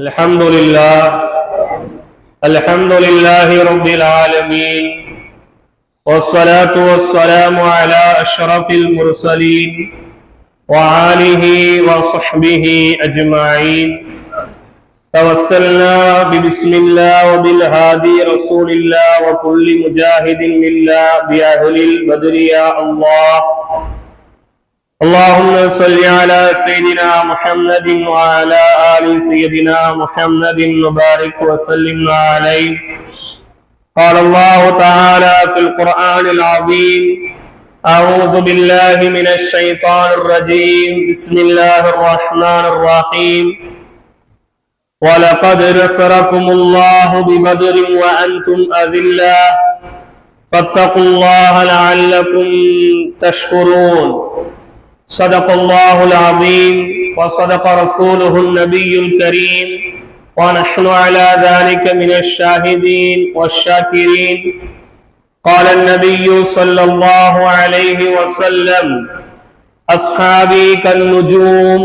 الحمد لله رب العالمين، والصلاة والسلام على أشرف المرسلين وآله وصحبه أجمعين. توسلنا ببسم الله وبالهادي رسول الله وكل مجاهد لله بأهل البدر يا الله. اللهم صل على سيدنا محمد وعلى آل سيدنا محمد وبارك وسلم عليه. قال الله تعالى في القرآن العظيم: أعوذ بالله من الشيطان الرجيم، بسم الله الرحمن الرحيم. ولقد نصركم الله ببدر وأنتم أذلة فاتقوا الله لعلكم تشكرون. صدق الله العظيم وصدق رسوله النبي الكريم، ونحن على ذلك من الشاهدين والشاكرين. قال النبي صلى الله عليه وسلم: أصحابي كالنجوم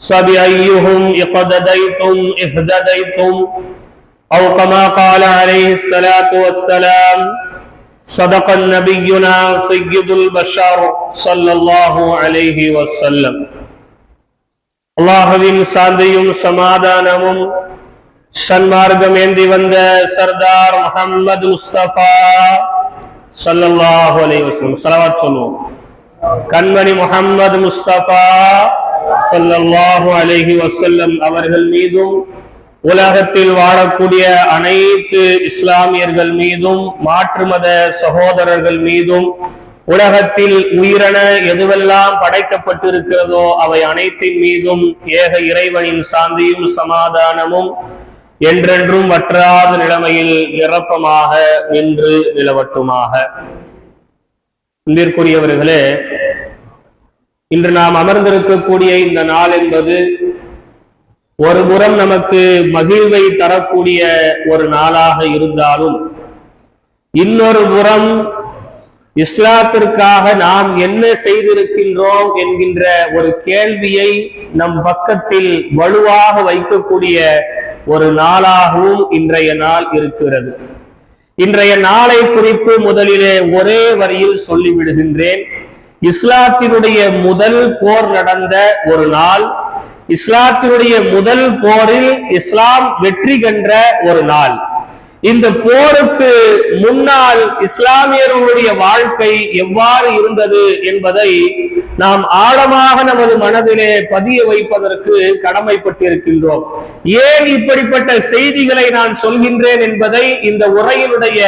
فبأيهم اقتديتم اهتديتم، أو كما قال عليه الصلاة والسلام. صدق نبينا سيد البشر صلى الله عليه وسلم. அல்லாஹ்வின் சாந்தியும் சமாதானமும் சன்மார்க்கம் ஏந்தி வந்த சர்தார் முஹம்மது முஸ்தபா ஸல்லல்லாஹு அலைஹி வஸல்லம் ஸலவாத் சொல்லுவோம். கண்மணி முஹம்மது முஸ்தபா ஸல்லல்லாஹு அலைஹி வஸல்லம் அவர்கள் மீதும் உலகத்தில் வாழக்கூடிய அனைத்து இஸ்லாமியர்கள் மீதும் மாற்று மத சகோதரர்கள் மீதும் உலகத்தில் உயிரென எதுவெல்லாம் படைக்கப்பட்டிருக்கிறதோ அவை அனைத்தின் மீதும் ஏக இறைவனின் சாந்தியும் சமாதானமும் என்றென்றும் வற்றாத நிலைமையில் நிரப்பமாக நின்று நிலவட்டுமாக. அன்பிற்குரியவர்களே, இன்று நாம் அமர்ந்திருக்கக்கூடிய இந்த நாள் என்பது ஒரு புறம் நமக்கு மகிழ்வை தரக்கூடிய ஒரு நாளாக இருந்தாலும், இன்னொரு புறம் இஸ்லாத்திற்காக நாம் என்ன செய்திருக்கின்றோம் என்கின்ற ஒரு கேள்வியை நம் பக்கத்தில் வலுவாக வைக்கக்கூடிய ஒரு நாளாகவும் இன்றைய நாள் இருக்கிறது. இன்றைய நாளை குறித்து முதலிலே ஒரே வரியில் சொல்லிவிடுகின்றேன். இஸ்லாத்தினுடைய முதல் போர் நடந்த ஒரு நாள், இஸ்லாத்தினுடைய முதல் போரில் இஸ்லாம் வெற்றி கண்ட ஒரு நாள். இந்த போருக்கு முன்னால் இஸ்லாமியர்களுடைய வாழ்க்கை எவ்வாறு இருந்தது என்பதை நாம் ஆழமாக நமது மனதிலே பதிய வைப்பதற்கு கடமைப்பட்டிருக்கின்றோம். ஏன் இப்படிப்பட்ட செய்திகளை நான் சொல்கின்றேன் என்பதை இந்த உரையினுடைய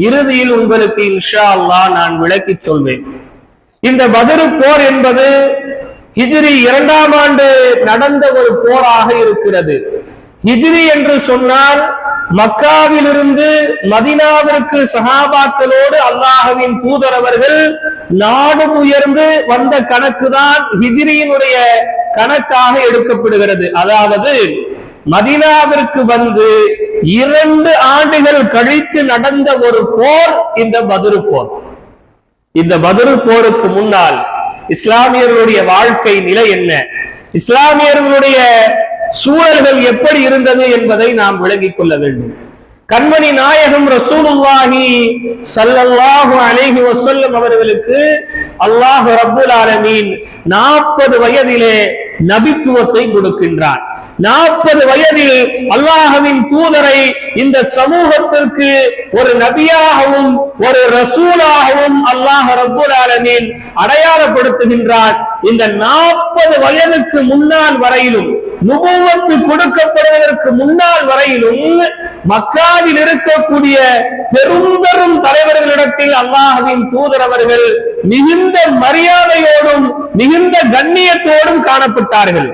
இறுதியில் உங்களுக்கு இன்ஷா அல்லாஹ் நான் விளக்கிச் சொல்வேன். இந்த பத்ர் போர் என்பது ஹிஜ்ரி 2ஆம் ஆண்டு நடந்த ஒரு போராக இருக்கிறது. ஹிஜ்ரி என்று சொன்னால் மக்காவிலிருந்து மதீனாவிற்கு சஹாபாக்களோடு அல்லாஹ்வின் தூதர் அவர்கள் நாடு உயர்ந்து வந்த கணக்குதான் ஹிஜ்ரியினுடைய கணக்காக எடுக்கப்படுகிறது. அதாவது மதீனாவிற்கு வந்து 2 ஆண்டுகள் கழித்து நடந்த ஒரு போர் இந்த பத்ர் போர். இந்த பத்ர் போருக்கு முன்னால் இஸ்லாமியர்களுடைய வாழ்க்கை நிலை என்ன, இஸ்லாமியர்களுடைய சூழல்கள் எப்படி இருந்தது என்பதை நாம் விளங்கிக் கொள்ள வேண்டும். கண்மணி நாயகம் ரசூலுல்லாஹி ஸல்லல்லாஹு அலைஹி வஸல்லம் அவர்களுக்கு அல்லாஹ் ரப்பல் ஆலமீன் 40 வயதிலே நபித்துவத்தை கொடுக்கின்றார். 40 வயதில் அல்லாஹ்வின் தூதரை இந்த சமூகத்திற்கு ஒரு நபியாகவும் ஒரு ரசூலாகவும் அல்லாஹ் ரப்பல் ஆலமீன் அடையாளப்படுத்துகின்றார். இந்த 40 வயதுக்கு முன்னால் வரையிலும், நுபுவத்து கொடுக்கப்படுவதற்கு முன்னால் வரையிலும் மக்காவில் இருக்கக்கூடிய பெரும் தலைவர்களிடத்தில் அல்லாஹ்வின் தூதர் அவர்கள் மிகுந்த மரியாதையோடும் மிகுந்த கண்ணியத்தோடும் காணப்பட்டார்கள்.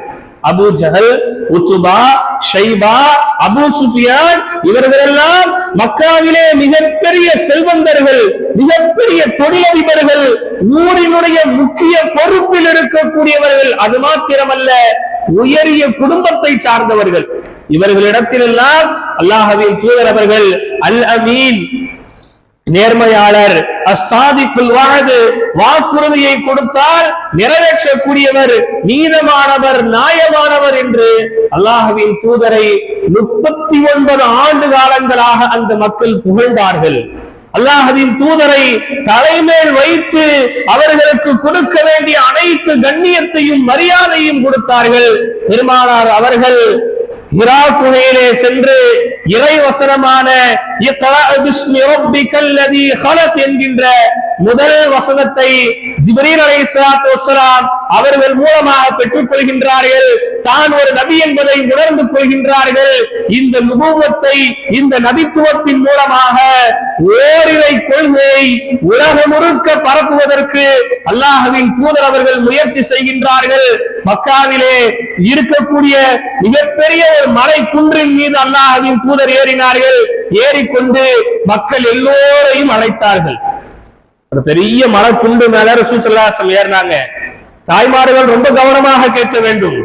Abu Jahl, Utbah, Shaybah, Abu Sufyan இவர்களெல்லாம் மக்காவிலே மிகப்பெரிய செல்வந்தர்கள், மிகப்பெரிய தொழிலதிபர்கள், ஊரினுடைய முக்கிய பொறுப்பில் இருக்கக்கூடியவர்கள். அது மாத்திரமல்ல, உயரிய குடும்பத்தை சார்ந்தவர்கள். இவர்களிடத்திலெல்லாம் அல்லாஹ்வின் தூதர் அவர்கள் அல் அமீன், நேர்மையாளர், அஸ்ஸாதிக்குல் வஅது, வாக்குறுதியை கொடுத்தால் நிறைவேற்றக்கூடியவர், நீதமானவர், நியாயமானவர் என்று அல்லாஹ்வின் தூதரை 39 ஆண்டு காலங்களாக அந்த மக்கள் புகழ்ந்தார்கள். அல்லாஹ்வின் தூதரை தலைமேல் வைத்து அவர்களுக்கு கொடுக்க வேண்டிய அனைத்து கண்ணியத்தையும் மரியாதையும் கொடுத்தார்கள். பெருமானார் அவர்கள் ஹிரா குகையிலே சென்று இறைவசனமான இக்ரா பிஸ்மி ரப்பிக்கல் லதீ ஹலக் என்கின்ற முதல் வசனத்தை ஜிப்ரீல் அலைஹிஸ்ஸலாத்து வஸ்ஸலாம் அவர்கள் மூலமாக பெற்றுக் கொள்கின்றார்கள். தான் ஒரு நபி என்பதை உணர்ந்து கொள்கின்றார்கள். இந்த நுபுவத்தை, இந்த நபித்துவத்தின் மூலமாக ஓரிரை கொள்கையை உலகம் முழுக்க பரப்புவதற்கு அல்லாஹ்வின் தூதர் அவர்கள் முயற்சி செய்கின்றார்கள். மக்காவிலே இருக்கக்கூடிய மிகப்பெரிய ஒரு மலை குன்றின் மீது அல்லாஹ்வின் தூதர் ஏறினார்கள். ஏறிக்கொண்டு மக்கள் எல்லோரையும் அழைத்தார்கள். ஒரு பெரிய மலை குன்று மேல ரசூல் ஸல்லல்லாஹு அலைஹி வஸல்லம் ஏறினாங்க. தாய்மார்கள் ரொம்ப கவனமாக கேட்க வேண்டும்.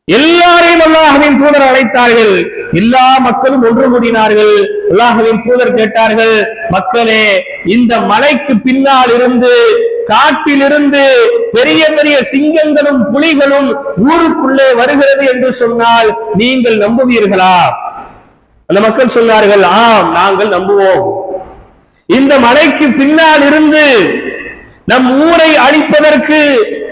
எல்லாரையும் அல்லாஹ்வின் தூதர் அழைத்தார்கள். எல்லா மக்களும் ஒன்று கூடினார்கள். அல்லாஹ்வின் தூதர் கேட்டார்கள், மக்களே, இந்த மலைக்கு பின்னால் இருந்து, காட்டிலிருந்து பெரிய பெரிய சிங்கங்களும் புலிகளும் ஊருக்குள்ளே வருகிறது என்று சொன்னால் நீங்கள் நம்புவீர்களா? அந்த மக்கள் சொன்னார்கள், ஆம், நாங்கள் நம்புவோம். இந்த மலைக்கு பின்னால் இருந்து நம் ஊரை அழிப்பதற்கு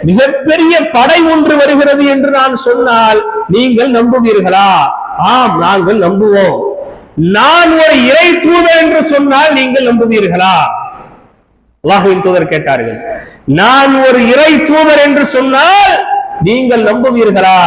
மிகப்பெரிய படை ஒன்று வருகிறது என்று நான் சொன்னால் நீங்கள் நம்புவீர்களா? ஆம், நாங்கள் நம்புவோம். நான் ஒரு இறை தூதர் என்று சொன்னால் நீங்கள் நம்புவீர்களா? அல்லாஹ்வின் தூதர் கேட்டார்கள், நான் ஒரு இறை தூதர் என்று சொன்னால் நீங்கள் நம்புவீர்களா?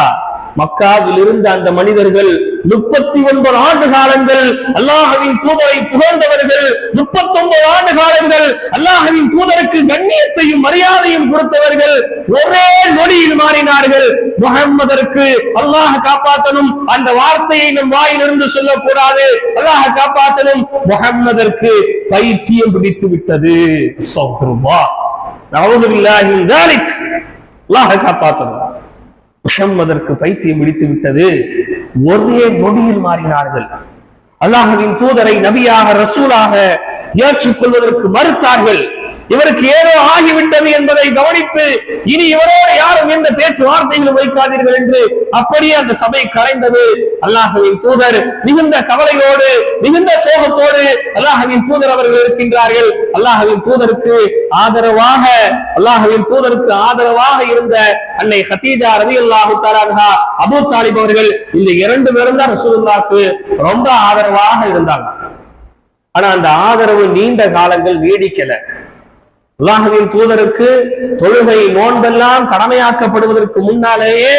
மக்காவில் இருந்த அந்த மனிதர்கள் 39 ஆண்டு காலங்கள் அல்லாஹ்வின் தூதரை புகழ்ந்தவர்கள், 39 ஆண்டு காலங்கள் அல்லாஹ்வின் தூதருக்கு கண்ணியத்தையும் மரியாதையும் கொடுத்தவர்கள் ஒரே நொடியில் மாறினார்கள். முஹம்மதற்கு அல்லாஹ் காப்பாற்றணும், அந்த வார்த்தையை நம் வாயிலிருந்து சொல்லக்கூடாது. அல்லாஹ் காப்பாற்றணும், முஹம்மதற்கு பைத்தியம் பிடித்து விட்டது. நஊது பில்லாஹி மின் ஸாலிக். அல்லாஹ் காப்பாற்றணும், முஹம்மதற்கு பைத்தியம் பிடித்து விட்டது. ஒரே நொடியில் மாறினார்கள். அல்லாஹ்வின் தூதரை நபியாக, ரசூலாக ஏற்றுக்கொள்வதற்கு மறுத்தார்கள். இவருக்கு ஏதோ ஆகிவிட்டது என்பதை கவனித்து இனி இவரோடு யாரும் எந்த பேச்சுவார்த்தைகளும் வைக்காதீர்கள் என்று அப்படியே அந்த சபை கலைந்தது. அல்லாஹ்வின் தூதர் மிகுந்த கவலையோடு, மிகுந்த சோகத்தோடு அல்லாஹ்வின் தூதர் அவர்கள் இருக்கின்றார்கள். அல்லாஹ்வின் தூதருக்கு ஆதரவாக, அல்லாஹ்வின் தூதருக்கு ஆதரவாக இருந்த அன்னை கதீஜா ரலியல்லாஹு தஆலா அன்ஹா, அபூ தாலிப் அவர்கள், இந்த 2 பேரும் தான் ரசூலுல்லாஹ்வுக்கு ரொம்ப ஆதரவாக இருந்தாங்க. ஆனா அந்த ஆதரவு நீண்ட காலங்கள் நீடிக்கல. அல்லாஹ்வின் தூதருக்கு தொழுகை, நோன்பெல்லாம் கடமையாக்கப்படுவதற்கு முன்னாலேயே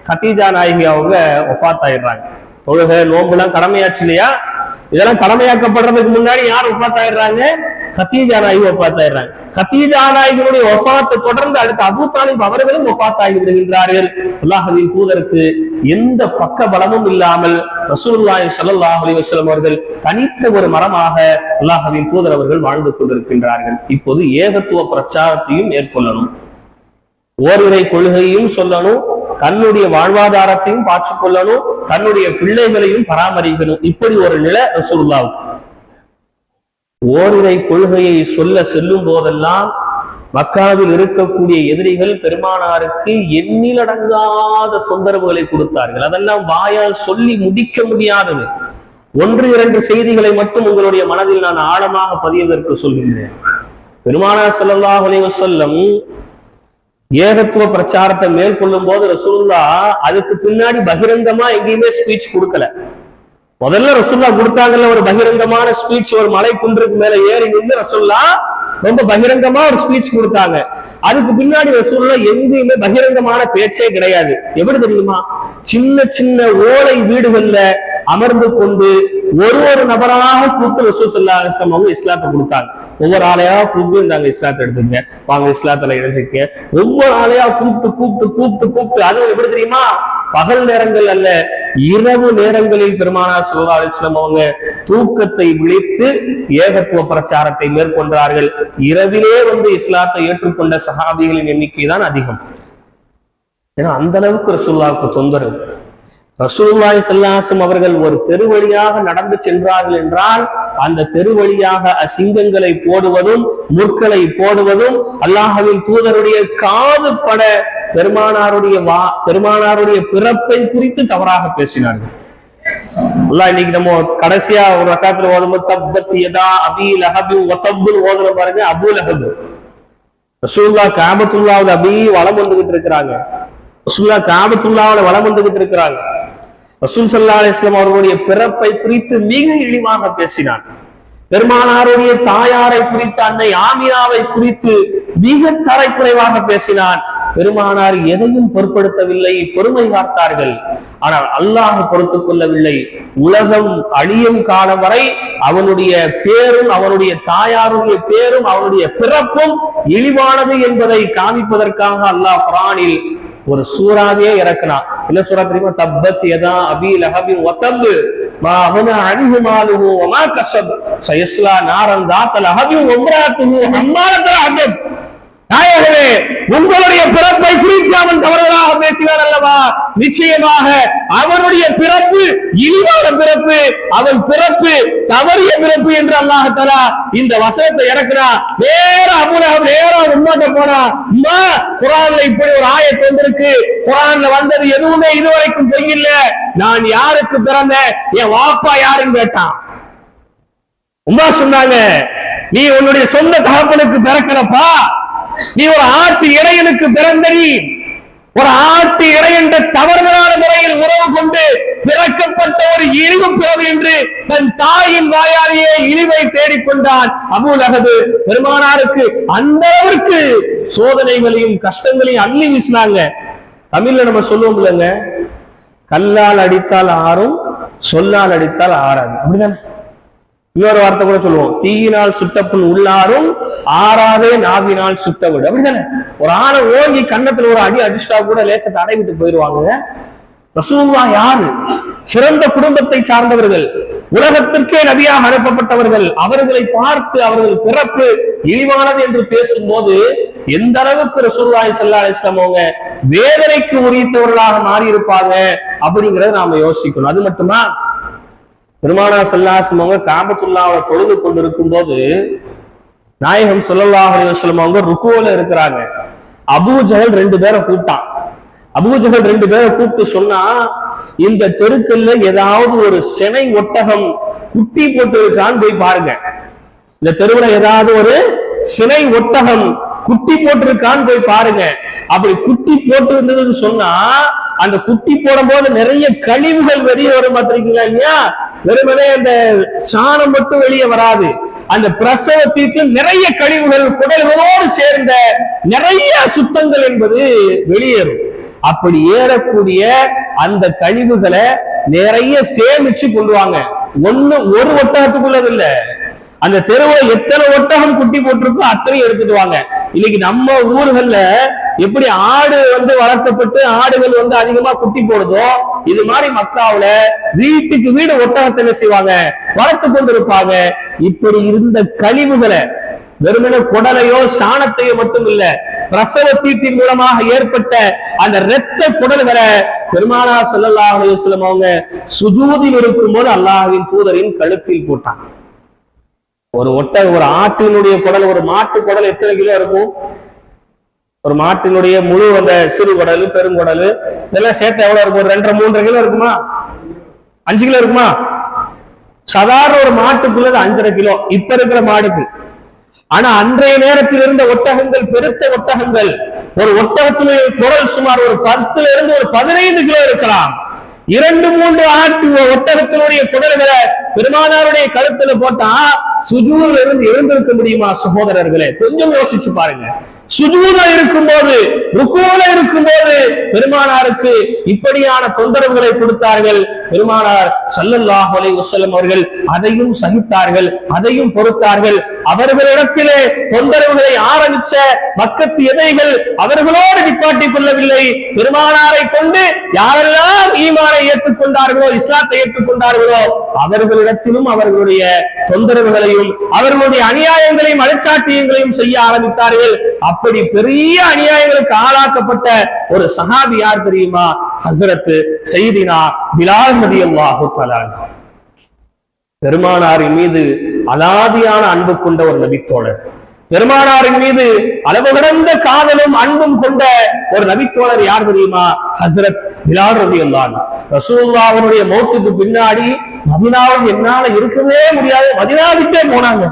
கதீஜா நாயகி அவங்க வஃபாத் ஆயிடுறாங்க. தொழுகை, நோன்புலாம் கடமையாச்சு இல்லையா? இதெல்லாம் கடமையாக்கப்படுறதுக்கு முன்னாடி யார் வஃபாத் ஆயிடுறாங்க? கதீஜா நாயகி வஃபாத் ஆயிடுறாங்க. கதீஜா நாயகியுடைய வஃபாத்தை தொடர்ந்து அடுத்த அபூ தாலிப் அவர்களும் வஃபாத் ஆகி விடுகின்றார்கள். அல்லாஹ்வின் தூதருக்கு எந்த பக்க பலமும் இல்லாமல் ரசூலுல்லாஹி ஸல்லல்லாஹு அலைஹி வஸல்லம் அவர்கள் தனித்த ஒரு மரமாக அல்லாஹ்வின் தூதர் அவர்கள் வாழ்ந்து கொண்டிருக்கின்றார்கள். இப்போது ஏகத்துவ பிரச்சாரத்தையும் மேற்கொள்ளணும், ஓரிரை கொள்கையையும் சொல்லணும், தன்னுடைய வாழ்வாதாரத்தையும் பார்த்துக் கொள்ளணும், தன்னுடைய பிள்ளைகளையும் பராமரிக்கணும். இப்படி ஒரு நிலை ரசூலுல்லாஹ்வுக்கு. ஓரிரை கொள்கையை சொல்ல செல்லும் போதெல்லாம் மக்காவில் இருக்கக்கூடிய எதிரிகள் பெருமானாருக்கு எண்ணிலடங்காத தொந்தரவுகளை கொடுத்தார்கள். அதெல்லாம் வாயால் சொல்லி முடிக்க முடியாதது. 1-2 செய்திகளை மட்டும் உங்களுடைய மனதில் நான் ஆழமாக பதிவதற்கு சொல்கின்றேன். பெருமானார் ஸல்லல்லாஹு அலைஹி வஸல்லம் ஏகத்துவ பிரச்சாரத்தை மேற்கொள்ளும் போது ரசூலுல்லாஹ் அதுக்கு பின்னாடி பகிரங்கமா எங்கேயுமே ஸ்பீச் கொடுக்கல. முதல்ல ரசூலுல்லாஹ் கொடுத்தாங்கல்ல ஒரு பகிரங்கமான ஸ்பீச், ஒரு மலை குன்றுக்கு மேல ஏறி நின்று ரசூலுல்லாஹ் ரொம்ப பகிரங்கமா ஒரு ஸ்பீச் கொடுத்தாங்க. அதுக்கு பின்னாடி ரசூலுல்லாஹ் எங்கேயுமே பகிரங்கமான பேச்சே கிடையாது. எப்படி தெரியுமா? சின்ன சின்ன ஓலை வீடுகள்ல அமர்ந்து கொண்டு ஒரு நபராக கூப்பிட்டு ரசூல் ஸல்லல்லாஹு அலைஹி வஸல்லம் அவங்க இஸ்லாத்தை கொடுத்தாங்க. ஒவ்வொரு ஆளையா கூப்பிட்டு இந்தாங்க இஸ்லாத்தை எடுத்துங்க, வாங்க இஸ்லாத்துல இணைஞ்சிக்க. ஒவ்வொரு ஆளையா கூப்பிட்டு கூப்பிட்டு கூப்பிட்டு கூப்பிட்டு அதுவும் எப்படி தெரியுமா? பகல் நேரங்கள் அல்ல, இரவு நேரங்களில் பெருமானார் ஸல்லல்லாஹு அலைஹி வஸல்லம் அவங்க தூக்கத்தை விழித்து ஏகத்துவ பிரச்சாரத்தை மேற்கொண்டார்கள். இரவிலே வந்து இஸ்லாத்தை ஏற்றுக்கொண்ட சஹாபிகளின் எண்ணிக்கை தான் அதிகம். ஏன்னா அந்த அளவுக்கு ரசூலுல்லாஹ்வுக்கு தொந்தரவு. ரசூலுல்லாஹி ஸல்லல்லாஹு அலைஹி வஸல்லம் அவர்கள் ஒரு தெரு வழியாக நடந்து சென்றார்கள் என்றால் அந்த தெரு வழியாக அசிங்கங்களை போடுவதும் முற்களை போடுவதும் அல்லாஹ்வின் தூதருடைய காது பட பெருமானாருடைய பிறப்பை குறித்து தவறாக பேசினார்கள். அல்லாஹ் இன்னைக்கு நம்ம கடைசியா ஒரு ரக்காத்துல ஓதும்போது தப்பத் யதா அபீ லஹபி வ தப்புன்னு ஓதுற பாருங்க. அபூ லஹப் ரசூலுல்லாஹ் காபத்துல்லாஹ்வுல அப்படியே வலம் வந்துகிட்டு இருக்கிறாங்க. ரசூலுல்லாஹ் காபத்துல்லாஹ்வுல வலம் வந்துகிட்டு இருக்கிறாங்க. ரசூல் ஸல்லல்லாஹு அலைஹி வஸல்லம் அவர்களுடைய பிறப்பை குறித்து மிக இழிவாக பேசினார். பெருமானாருடைய தாயாரை குறித்து அன்னை ஆமினாவை குறித்து மிக தரைக்குறைவாக பேசினார். பெருமானார் எதையும் பொருட்படுத்தவில்லை, பொறுமை காத்தார்கள். ஆனால் அல்லாஹ் பொறுத்துக் கொள்ளவில்லை. உலகம் அழியும் காலம் வரை அவனுடைய பேரும் அவனுடைய தாயாருடைய பேரும் அவனுடைய பிறப்பும் இழிவானது என்பதை காமிப்பதற்காக அல்லாஹ் குர்ஆனில் ஒரு சூறாவே இறக்கினான். என்ன சூறா தெரியுமா? தப்பத் யதா அபீ லஹபி வ தப் மா அக்னா அன்ஹு மாலுஹு வ மா கஸப் சயஸ்லா நாரன் ذات லஹபி வ இம்ராத்துஹு ஹம்மாலத்துல் ஹதப். நாயகமே, உங்களுடைய பிறப்பை குறித்து அவன் தவறுதலாக பேசினார் அல்லவா? நிச்சயமாக அவனுடைய பிறப்பு இழிவான பிறப்பு, அவன் பிறப்பு தவறிய பிறப்பு என்று அல்லாஹ் தஆலா இந்த வசனத்தை இறக்குறா. நேர அபூ லஹப் நேரா உம்மட்ட போனா, அம்மா குர்ஆன்ல இப்படி ஒரு ஆயத் வந்திருக்கு, குர்ஆன்ல வந்தது எதுவுமே இதுவரைக்கும் பொய் இல்ல, நான் யாருக்கு பிறந்தேன், என் வாப்பா யாருன்னு கேட்டான். உம்மா சொன்னாங்க, நீ உன்னுடைய சொந்த தகப்பனுக்கு பிறக்கிறப்பா, நீ ஒரு ஆட்டு இடையனுக்கு பிறந்தடி, ஒரு ஆட்டு இடையன்ற தவறுதலான முறையில் உறவு கொண்டு பிறக்கப்பட்ட ஒரு இழிவு பிறகு என்று தன் தாயின் வாயாலேயே இழிவை தேடிக்கொண்டான் அபூ லஹப். பெருமானாருக்கு அந்த அளவிற்கு சோதனைகளையும் கஷ்டங்களையும் அள்ளி வீசினாங்க. தமிழ்ல நம்ம சொல்லுவோம் இல்லைங்க, கல்லால் அடித்தால் ஆறும் சொல்லால் அடித்தால் ஆறாது, அப்படிதானே? இன்னொரு வார்த்தை கூட சொல்லுவோம், தீயினால் சுட்டப்புண் உள்ளாரும் ஆறாதே நாவினால் சுட்ட விடு, அப்படிதானே? ஒரு ஆணை ஓங்கி கன்னத்துல ஒரு அடி அடிச்சுட்டா கூட லேசத்தை அடைவிட்டு போயிடுவாங்க. ரசூலுல்லாஹ் யாரு? சிறந்த குடும்பத்தை சார்ந்தவர்கள், உலகத்திற்கே நபியாக அனுப்பப்பட்டவர்கள். அவர்களை பார்த்து அவர்கள் பிறப்பு இழிவானது என்று பேசும்போது எந்த அளவுக்கு ரசூலுல்லாஹி ஸல்லல்லாஹு அலைஹி வஸல்லம் அவங்க வேதனைக்கு உரியத்தவர்களாக மாறி இருப்பாங்க அப்படிங்கறத நாம யோசிக்கணும். அது மட்டுமா, பெருமானார் ஸல்லல்லாஹு அலைஹி வஸல்லம் அவங்க காபத்துல்லாஹ்வை தொழுது கொண்டிருக்கும் போது நாயகம் ஸல்லல்லாஹு அலைஹி வஸல்லம் அவங்க ருக்குல இருக்கிறாங்க. அபூ ஜஹல் 2 பேரை கூப்பிட்டான். அபூ ஜஹல் 2 பேரை கூப்பிட்டு சொன்னா, இந்த தெருக்கல்ல ஏதாவது ஒரு சினை ஒட்டகம் குட்டி போட்டு இருக்கான்னு போய் பாருங்க. இந்த தெருவுல ஏதாவது ஒரு சினை ஒட்டகம் குட்டி போட்டிருக்கான்னு போய் பாருங்க. அப்படி குட்டி போட்டு இருந்ததுன்னு சொன்னா, அந்த குட்டி போடும் போது நிறைய கழிவுகள் வெளியே வரும் பார்த்திருக்கீங்களா இல்லையா? வெறுமனே அந்த சாணம் மட்டும் வெளியே வராது, அந்த பிரசவத்திற்கு நிறைய கழிவுகள் குடல்களோடு சேர்ந்த நிறைய சுத்தங்கள் என்பது வெளியேறும். அப்படி ஏறக்கூடிய அந்த கழிவுகளை நிறைய சேமிச்சு கொள்வாங்க. ஒரு ஒட்டகத்துக்குள்ளது இல்ல, அந்த தெருவுல எத்தனை ஒட்டகம் குட்டி போட்டிருக்கோ அத்தனையும் எடுத்துட்டு வாங்க. இன்னைக்கு நம்ம ஊர்கள்ல எப்படி ஆடு வளர்க்கப்பட்டு ஆடுகள் அதிகமா குட்டி போடுதோ, இது மாதிரி மக்காவுல வீட்டுக்கு வீடு ஒட்டகத்தை என்ன செய்வாங்க, வளர்த்து கொண்டிருப்பாங்க. இப்படி இருந்த கழிவுகளை வெறுமனே குடலையோ சாணத்தையோ மட்டும் இல்ல, பிரசவ தீட்டின் மூலமாக ஏற்பட்ட அந்த இரத்த குடல்களை பெருமானார் ஸல்லல்லாஹு அலைஹி வஸல்லம் அவங்க சுஜூதில் இருக்கும்போது அல்லாஹ்வின் தூதரின் கழுத்தில் போட்டாங்க. ஒரு ஆட்டினுடைய குடல், ஒரு மாட்டு குடல் எத்தனை கிலோ இருக்கும்? ஒரு மாட்டினுடைய முழு அந்த சிறு குடல் பெருங்குடல் இதெல்லாம் சேர்த்து எவ்வளவு இருக்கும்? 2-3 கிலோ இருக்குமா? 5 கிலோ இருக்குமா? சாதாரண ஒரு மாட்டுக்குள்ள 5.5 கிலோ இப்ப இருக்கிற மாடுக்கு. ஆனா அன்றைய நேரத்தில் இருந்த ஒட்டகங்கள் பெருத்த ஒட்டகங்கள். ஒரு ஒட்டகத்தினுடைய குடல் சுமார் ஒரு 10 இருந்து ஒரு 15 கிலோ இருக்கலாம். 2-3 ஆட்டு ஒட்டகத்தினுடைய குடல்களை பெருமானாருடைய கழுத்துல போட்டா சுஜூதுல இருந்து எழுந்திருக்க முடியுமா? சகோதரர்களே, கொஞ்சம் யோசிச்சு பாருங்க. சுஜூதுல இருக்கும்போது, ருக்குல இருக்கும்போது பெருமானாருக்கு இப்படியான தொந்தரவுகளை கொடுத்தார்கள். பெருமானார் ஸல்லல்லாஹு அலைஹி வஸல்லம் அவர்கள் அதையும் சகித்தார்கள், அதையும் பொறுத்தார்கள். அவர்களிடத்திலே தொந்தரவுகளை ஆரம்பிச்ச மக்கத்து எதைகள் அவர்களோடு நிப்பாட்டிக் கொள்ளவில்லை. பெருமானாரை கொண்டு யாரெல்லாம் ஈமானை ஏற்றுக்கொண்டார்களோ, இஸ்லாத்தை ஏற்றுக்கொண்டார்களோ, அவர்களிடத்திலும் அவர்களுடைய தொந்தரவுகளையும் அவர்களுடைய அநியாயங்களையும் அழிச்சாட்டியங்களையும் செய்ய ஆரம்பித்தார்கள். அப்படி பெரிய அநியாயங்களுக்கு ஆளாக்கப்பட்ட ஒரு சஹாபி யார் தெரியுமா? ஹஸ்ரத் சையதினா பிலால் ரலியல்லாஹு தஆலா. பெருமானாரின் மீது அலாதியான அன்பு கொண்ட ஒரு நபித்தோழர், பெருமானாரின் மீது அளவு கடந்த காதலும் அன்பும் கொண்ட ஒரு நபித்தோழர் யார் தெரியுமா? ஹஸ்ரத் பிலால் ரலியல்லாஹு அன்ஹு. ரசூலுல்லாஹ்வுடைய மௌத்துக்கு பின்னாடி மதீனாவில் என்னால இருக்கவே முடியாது, மதீனா விட்டே போனாங்க,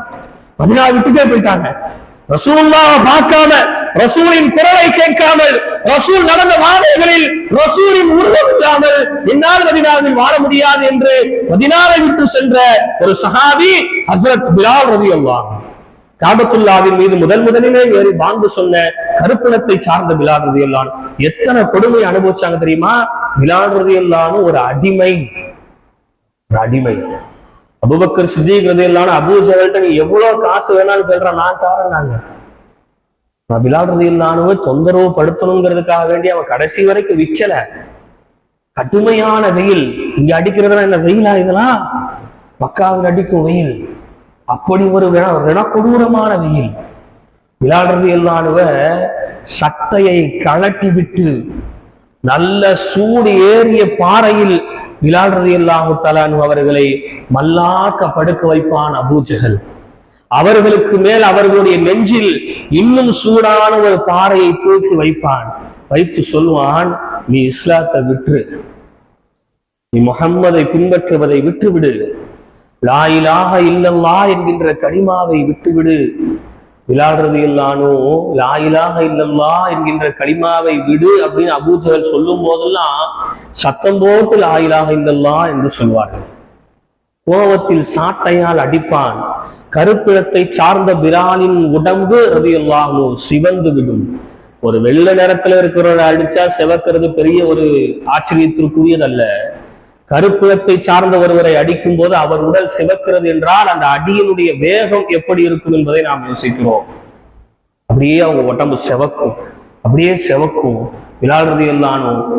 மதீனா விட்டுட்டே போயிட்டாங்க. ரசூலுல்லாஹ் பார்க்காம, ரசூலின் குரலை கேட்காமல், ரசூல் நடந்த வாதைகளில் ரசூலின் உருவம் இல்லாமல் என்னால் மதீனாவில் வாழ முடியாது என்று மதீனாவை விட்டு சென்ற ஒரு சஹாபி ஹஸ்ரத் பிலால் ரலியல்லாஹு அன்ஹு. காபத்துல்லாவின் மீது முதலிலே ஏறி பாங்கு சொன்ன கருப்பினத்தை சார்ந்த பிலால் ரலியல்லாஹு அன்ஹு எத்தனை கொடுமை அனுபவிச்சாங்க தெரியுமா? பிலால் ரலியல்லாஹு அன்ஹு ஒரு அடிமை. அபூபக்கர் சித்திக் ரலியல்லாஹு அன்ஹு அபூ ஜஹல்ட்ட நீ எவ்வளவு காசு வேணாலும் கேள்ற, நான் தரேன்னாங்க. பிலால் ரலியல்லாஹு அன்ஹு தொந்தரவு படுத்தணுங்கிறதுக்காக வேண்டி அவன் கடைசி வரைக்கும் விக்கல. கடுமையான வெயில், இங்க அடிக்கிறதுனா என்ன வெயிலா? இதெல்லாம் மக்காவில் அடிக்கும் வெயில், அப்படி ஒரு கொடூரமான வெயில். பிலால் ரலியல்லாஹு அன்ஹு சட்டையை கழட்டி விட்டு நல்ல சூடு ஏறிய பாறையில் பிலால் ரலியல்லாஹு தஆலா அன்ஹு அவர்களை மல்லாக்க படுக்க வைப்பான் அபூ ஜஹல். அவர்களுக்கு மேல் அவர்களுடைய நெஞ்சில் இன்னும் சூடான ஒரு பாறையை தூக்கி வைப்பான். வைத்து சொல்வான், நீ இஸ்லாத்தை விட்டு, நீ முஹம்மதை பின்பற்றுவதை விட்டுவிடு, லா இலாஹ இல்லல்லாஹ் என்கின்ற கலிமாவை விட்டுவிடு. பிலால் ரலியல்லாஹு அன்ஹு லா இலாஹ இல்லல்லாஹ் என்கின்ற கலிமாவை விடு அப்படின்னு அபூ ஜஹல் சொல்லும் போதெல்லாம் சத்தம் போட்டு லா இலாஹ இல்லல்லாஹ் என்று சொல்வார்கள். கோபத்தில் சாட்டையால் அடிப்பான். கருப்பிடத்தை சார்ந்த பிலாலின் உடம்பு ரலியல்லாஹு அன்ஹு சிவந்து விடும். ஒரு வெள்ளை நிறத்துல இருக்கிறவரை அடிச்சா சிவக்கிறது பெரிய ஒரு ஆச்சரியத்திற்குரியதல்ல. கருப்பிடத்தை சார்ந்த ஒருவரை அடிக்கும் போது அவர் உடல் சிவக்கிறது என்றால் அந்த அடியினுடைய வேகம் எப்படி இருக்கும் என்பதை நாம் யோசிக்கிறோம். அப்படியே அவங்க உடம்பு சிவக்கும், அப்படியே சிவக்கும். பிலால் ரலியல்லாஹு அன்ஹு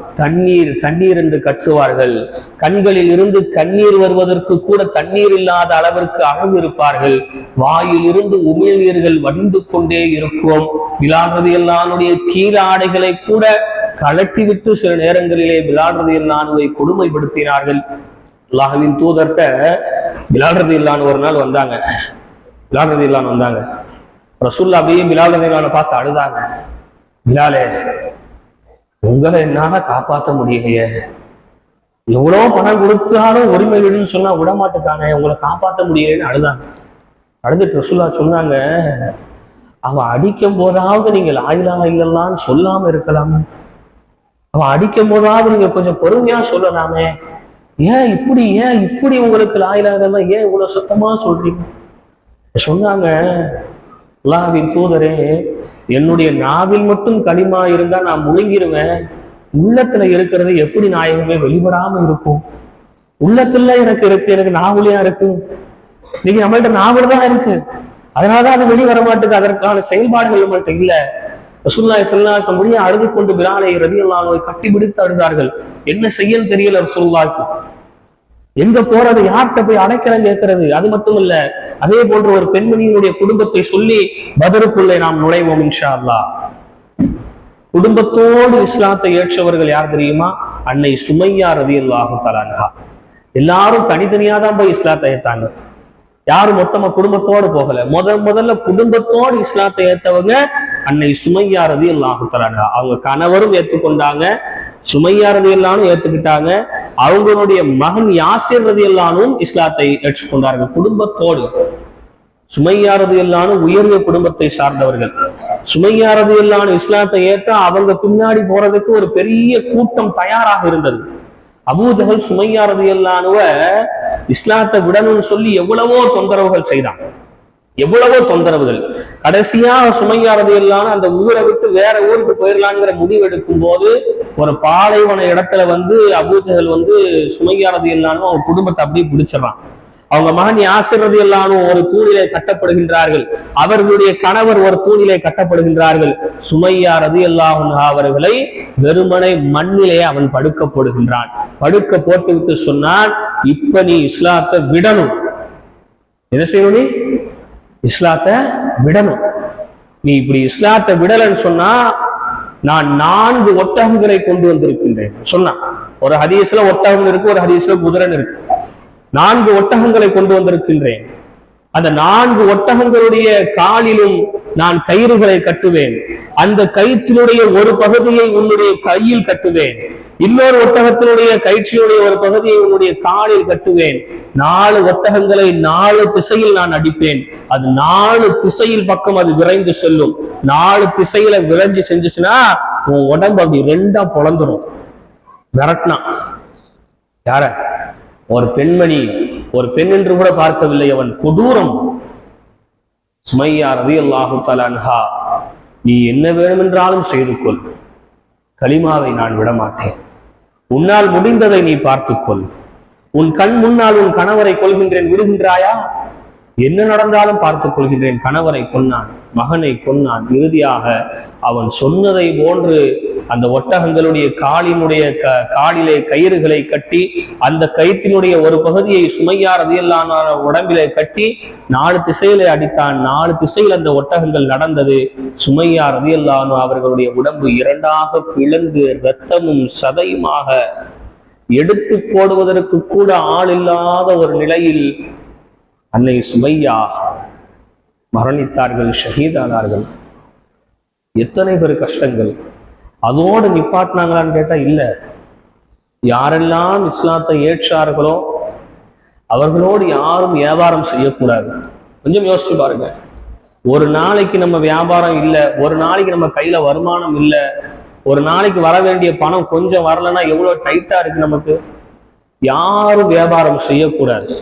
தண்ணீர் என்று கற்றுவார்கள். கண்களில் இருந்து கண்ணீர் வருவதற்கு கூட தண்ணீர் இல்லாத அளவிற்கு அழகு இருப்பார்கள். வாயில் இருந்து உமிழ்நீர்கள் வடிந்து கொண்டே இருக்கும். பிலால் ரலியல்லாஹு அன்ஹுடைய கீழ ஆடைகளை கூட கலட்டிவிட்டு சில நேரங்களிலே பிலால் ரலியல்லாஹு அன்ஹுவை கொடுமைப்படுத்தினார்கள். அல்லாஹ்வின் தூதர்ட்ட பிலால் ரலியல்லாஹு அன்ஹு ஒரு நாள் வந்தாங்க. பிலால் ரலியல்லாஹு அன்ஹு வந்தாங்க. ரசூலுல்லாஹ் அப்படியே பிலால் ரலியல்லாஹு அன்ஹு பார்த்து அழுதாங்க. பிலாலே, உங்களை என்னால காப்பாற்ற முடியலையே, எவ்வளவு பணம் கொடுத்தாலும் உரிமை விடுன்னு சொன்னா விடமாட்டுக்காங்க, உங்களை காப்பாற்ற முடியலைன்னு அழுதாங்க. அழுதுட்டு ரசூலுல்லாஹ் சொன்னாங்க, அவன் அடிக்கும் போதாவது நீங்க லா இலாஹ இல்லல்லாஹ்னு சொல்லாம இருக்கலாமே, அவன் அடிக்கும் போதாவது நீங்க கொஞ்சம் பொறுமையா சொல்லலாமே, ஏன் இப்படி உங்களுக்கு லா இலாஹ இல்லல்லாஹ் ஏன் இவ்வளவு சுத்தமா சொல்றீங்க? சொன்னாங்க, அல்லாஹ்வின் தூதரே, என்னுடைய நாவில் மட்டும் களிமா இருந்தா நான் முழுங்கிருவேன், உள்ளத்துல இருக்கிறது எப்படி நாயகமே வெளிப்படாம இருக்கும்? உள்ளத்துல எனக்கு இருக்கு, எனக்கு நாவலியா இருக்கு, நீங்க நம்மள்ட்ட நாவல் தான் இருக்கு, அதனாலதான் அது வெளி வர மாட்டேங்குது, அதற்கான செயல்பாடுகள் நம்மள்ட்ட இல்ல. ரசூலுல்லாஹி ஸல்லல்லாஹு அலைஹி வஸல்லம் அழுது கொண்டு பிலாலை ரலியல்லாஹு அன்ஹு கட்டி பிடித்து அழுதார்கள். என்ன செய்யன்னு தெரியல ரசூலுல்லாஹ்க்கு, எங்க போறது, யார்கிட்ட போய் அடைக்கலம் கேட்கறது? அது மட்டும் இல்ல, அதே போன்ற ஒரு பெண்மணியினுடைய குடும்பத்தை சொல்லி பதருக்குள்ளே நாம் நுழைவோம் இன்ஷா அல்லாஹ். குடும்பத்தோடு இஸ்லாத்தை ஏற்றவர்கள் யார் தெரியுமா? அன்னை சுமையா ரலியல்லாஹு தஆலா அன்ஹா. எல்லாரும் தனித்தனியா தான் போய் இஸ்லாத்தை ஏத்தாங்க, யாரும் மொத்தமா குடும்பத்தோடு போகல. முதல்ல குடும்பத்தோடு இஸ்லாத்தை ஏத்தவங்க அன்னை சுமையா ரலியல்லாஹு தஆலா அன்ஹா. அவங்க கணவரும் ஏற்றுக்கொண்டாங்க, சுமையா ரலியல்லாஹு அன்ஹா ஏத்துக்கிட்டாங்க, அவங்களுடைய மகன் யாசிர் ரலியல்லாஹு அன்ஹு இஸ்லாத்தை ஏற்றுக்கொண்டார்கள் குடும்பத்தோடு. சுமையா ரலியல்லாஹு அன்ஹு உயர்ந்த குடும்பத்தை சார்ந்தவர்கள். சுமையா ரலியல்லாஹு அன்ஹு இஸ்லாத்தை ஏற்ற அவங்க பின்னாடி போறதுக்கு ஒரு பெரிய கூட்டம் தயாராக இருந்தது. அபூ ஜஹல் சுமையா ரலியல்லாஹு அன்ஹுவை இஸ்லாத்தை விடணும்னு சொல்லி எவ்வளவோ தொந்தரவுகள் செய்தாங்க. எவ்வளவோ தொந்தரவுகள். கடைசியாக சுமையா ரலியல்லாஹு அந்த ஊரை விட்டு வேற ஊருக்கு போயிடலாங்கிற முடிவு எடுக்கும் போது ஒரு பாலைவன இடத்துல அபூஜஹல் சுமையா ரலியல்லாஹு அவங்க குடும்பத்தை அப்படியே பிடிச்சிடறான். அவங்க மகன் யாசிர் ரலியல்லாஹு ஒரு தூணிலே கட்டப்படுகின்றார்கள். அவர்களுடைய கணவர் ஒரு தூணிலே கட்டப்படுகின்றார்கள். சுமையா ரலியல்லாஹு அவர்களை வெறுமனை மண்ணிலே அவன் படுக்க போடுகின்றான். படுக்க போட்டு விட்டு சொன்னான், இப்ப நீ இஸ்லாத்தை விடணும். என்ன செய்யணும்? நீ இஸ்லாத்தை விடணும். நீ இப்படி இஸ்லாத்தை விடலன்னு சொன்னா நான் 4 ஒட்டகங்களை கொண்டு வந்திருக்கின்றேன் சொன்னான். ஒரு ஹதீஸ்ல ஒட்டகம் இருக்கு, ஒரு ஹதீஸ்ல குதிரன் இருக்கு. 4 ஒட்டகங்களை கொண்டு வந்திருக்கின்றேன். அந்த 4 ஒட்டகங்களுடைய காலிலும் நான் கயிறுகளை கட்டுவேன். அந்த கயிற்றினுடைய ஒரு பகுதியை உன்னுடைய கையில் கட்டுவேன். இன்னொரு ஒட்டகத்தினுடைய கயிற்றினுடைய ஒரு பகுதியை உன்னுடைய காலில் கட்டுவேன். 4 ஒட்டகங்களை 4 திசையில் நான் அடிப்பேன். அது 4 திசையில் பக்கம் அது விரைந்து செல்லும். 4 திசையில விரைஞ்சு செஞ்சுச்சுன்னா உன் உடம்பு அப்படி 2ஆ பொழந்துடும். விரட்டினா யார? ஒரு பெண்மணி, ஒரு பெண் என்று கூட பார்க்கவில்லை, அவன் கொடூரம். சுமையா ரலியல்லாஹு தஆலா அன்ஹா, நீ என்ன வேண்டுமென்றாலும் செய்து கொள், கலிமாவை நான் விடமாட்டேன். உன்னால் முடிந்ததை நீ பார்த்துக்கொள். உன் கண் முன்னால் உன் கணவரை கொள்கின்றேன், விடுகின்றாயா? என்ன நடந்தாலும் பார்த்துக் கொள்கின்றேன். கணவரை கொன்னான், மகனை கொன்னான். இறுதியாக அவன் சொன்னதை போன்று அந்த ஒட்டகங்களுடைய காலிலே கயிறுகளை கட்டி அந்த கயிற்றினுடைய ஒரு பகுதியை சுமையா ரலியல்லாஹு உடம்பிலே கட்டி 4 திசையிலே அடித்தான். 4 திசையில் அந்த ஒட்டகங்கள் நடந்தது. சுமையா ரலியல்லாஹு அவர்களுடைய உடம்பு 2ஆக பிளந்து இரத்தமும் சதையுமாக எடுத்து போடுவதற்கு கூட ஆள் இல்லாத ஒரு நிலையில் அன்னை சுமையா மரணித்தார்கள், ஷஹீதானார்கள். எத்தனை பேர் கஷ்டங்கள். அதோடு நிப்பாட்டினாங்களான்னு கேட்டா இல்ல. யாரெல்லாம் இஸ்லாத்தை ஏற்றார்களோ அவர்களோடு யாரும் வியாபாரம் செய்யக்கூடாது. கொஞ்சம் யோசிச்சு பாருங்க. ஒரு நாளைக்கு நம்ம வியாபாரம் இல்லை, ஒரு நாளைக்கு நம்ம கையில வருமானம் இல்லை, ஒரு நாளைக்கு வர வேண்டிய பணம் கொஞ்சம் வரலன்னா எவ்வளவு டைட்டா இருக்கு நமக்கு. யாரும் வியாபாரம் செய்யக்கூடாது.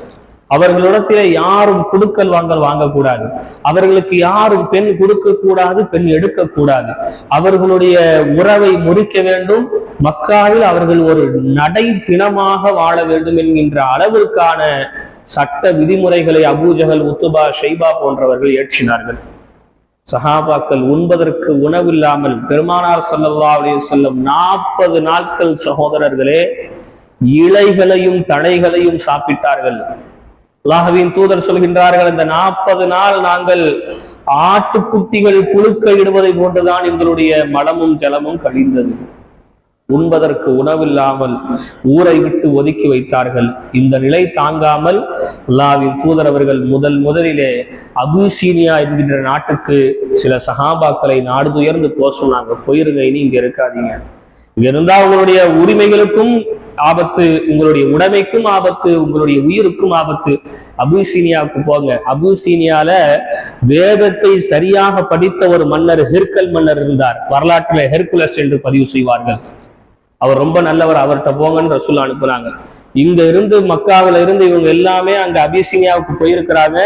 அவர்களிடத்திலே யாரும் குடுக்கல் வாங்கக்கூடாது. அவர்களுக்கு யாரும் பெண் கொடுக்க கூடாது, பெண் எடுக்க கூடாது. அவர்களுடைய உறவை முறிக்க வேண்டும். மக்காவில் அவர்கள் ஒரு நடை பிணமாக வாழ வேண்டும் என்கின்ற அளவிற்கான சட்ட விதிமுறைகளை அபூஜஹல், உத்துபா, ஷைபா போன்றவர்கள் ஏற்றினார்கள். சஹாபாக்கள் உண்பதற்கு உணவில்லாமல் பெருமானார் ஸல்லல்லாஹு அலைஹி வஸல்லம் 40 நாட்கள் சகோதரர்களே இலைகளையும் தழைகளையும் சாப்பிட்டார்கள். அல்லாஹ்வின் தூதர் சொல்கின்றார்கள், இந்த 40 நாள் நாங்கள் ஆட்டுக்குட்டிகள் புழுக்க இடுவதை போன்றுதான் எங்களுடைய மலமும் ஜலமும் கழிந்தது. உண்பதற்கு உணவில்லாமல் ஊரை விட்டு ஒதுக்கி வைத்தார்கள். இந்த நிலை தாங்காமல் அல்லாஹ்வின் தூதர் அவர்கள் முதலிலே அபிசீனியா என்கின்ற நாட்டுக்கு சில சஹாபாக்களை நாடு உயர்ந்து போக சொன்னாங்க. போயிருங்க, இனி இங்க இருக்காதீங்க. இங்க இருந்தா உங்களுடைய உரிமைகளுக்கும் ஆபத்து, உங்களுடைய உடைமைக்கும் ஆபத்து, உங்களுடைய உயிருக்கும் ஆபத்து. அபிசீனியாவுக்கு போங்க. அபிசீனியால வேதத்தை சரியாக படித்த ஒரு மன்னர், ஹெர்கல் மன்னர் இருந்தார். வரலாற்றில் ஹெர்குலஸ் என்று பதிவு செய்வார்கள். அவர் ரொம்ப நல்லவர், அவர்கிட்ட போங்கன்னு ரசூல் அனுப்புனாங்க. இங்க இருந்து மக்காவில இருந்து இவங்க எல்லாமே அங்க அபிசீனியாவுக்கு போயிருக்கிறாங்க.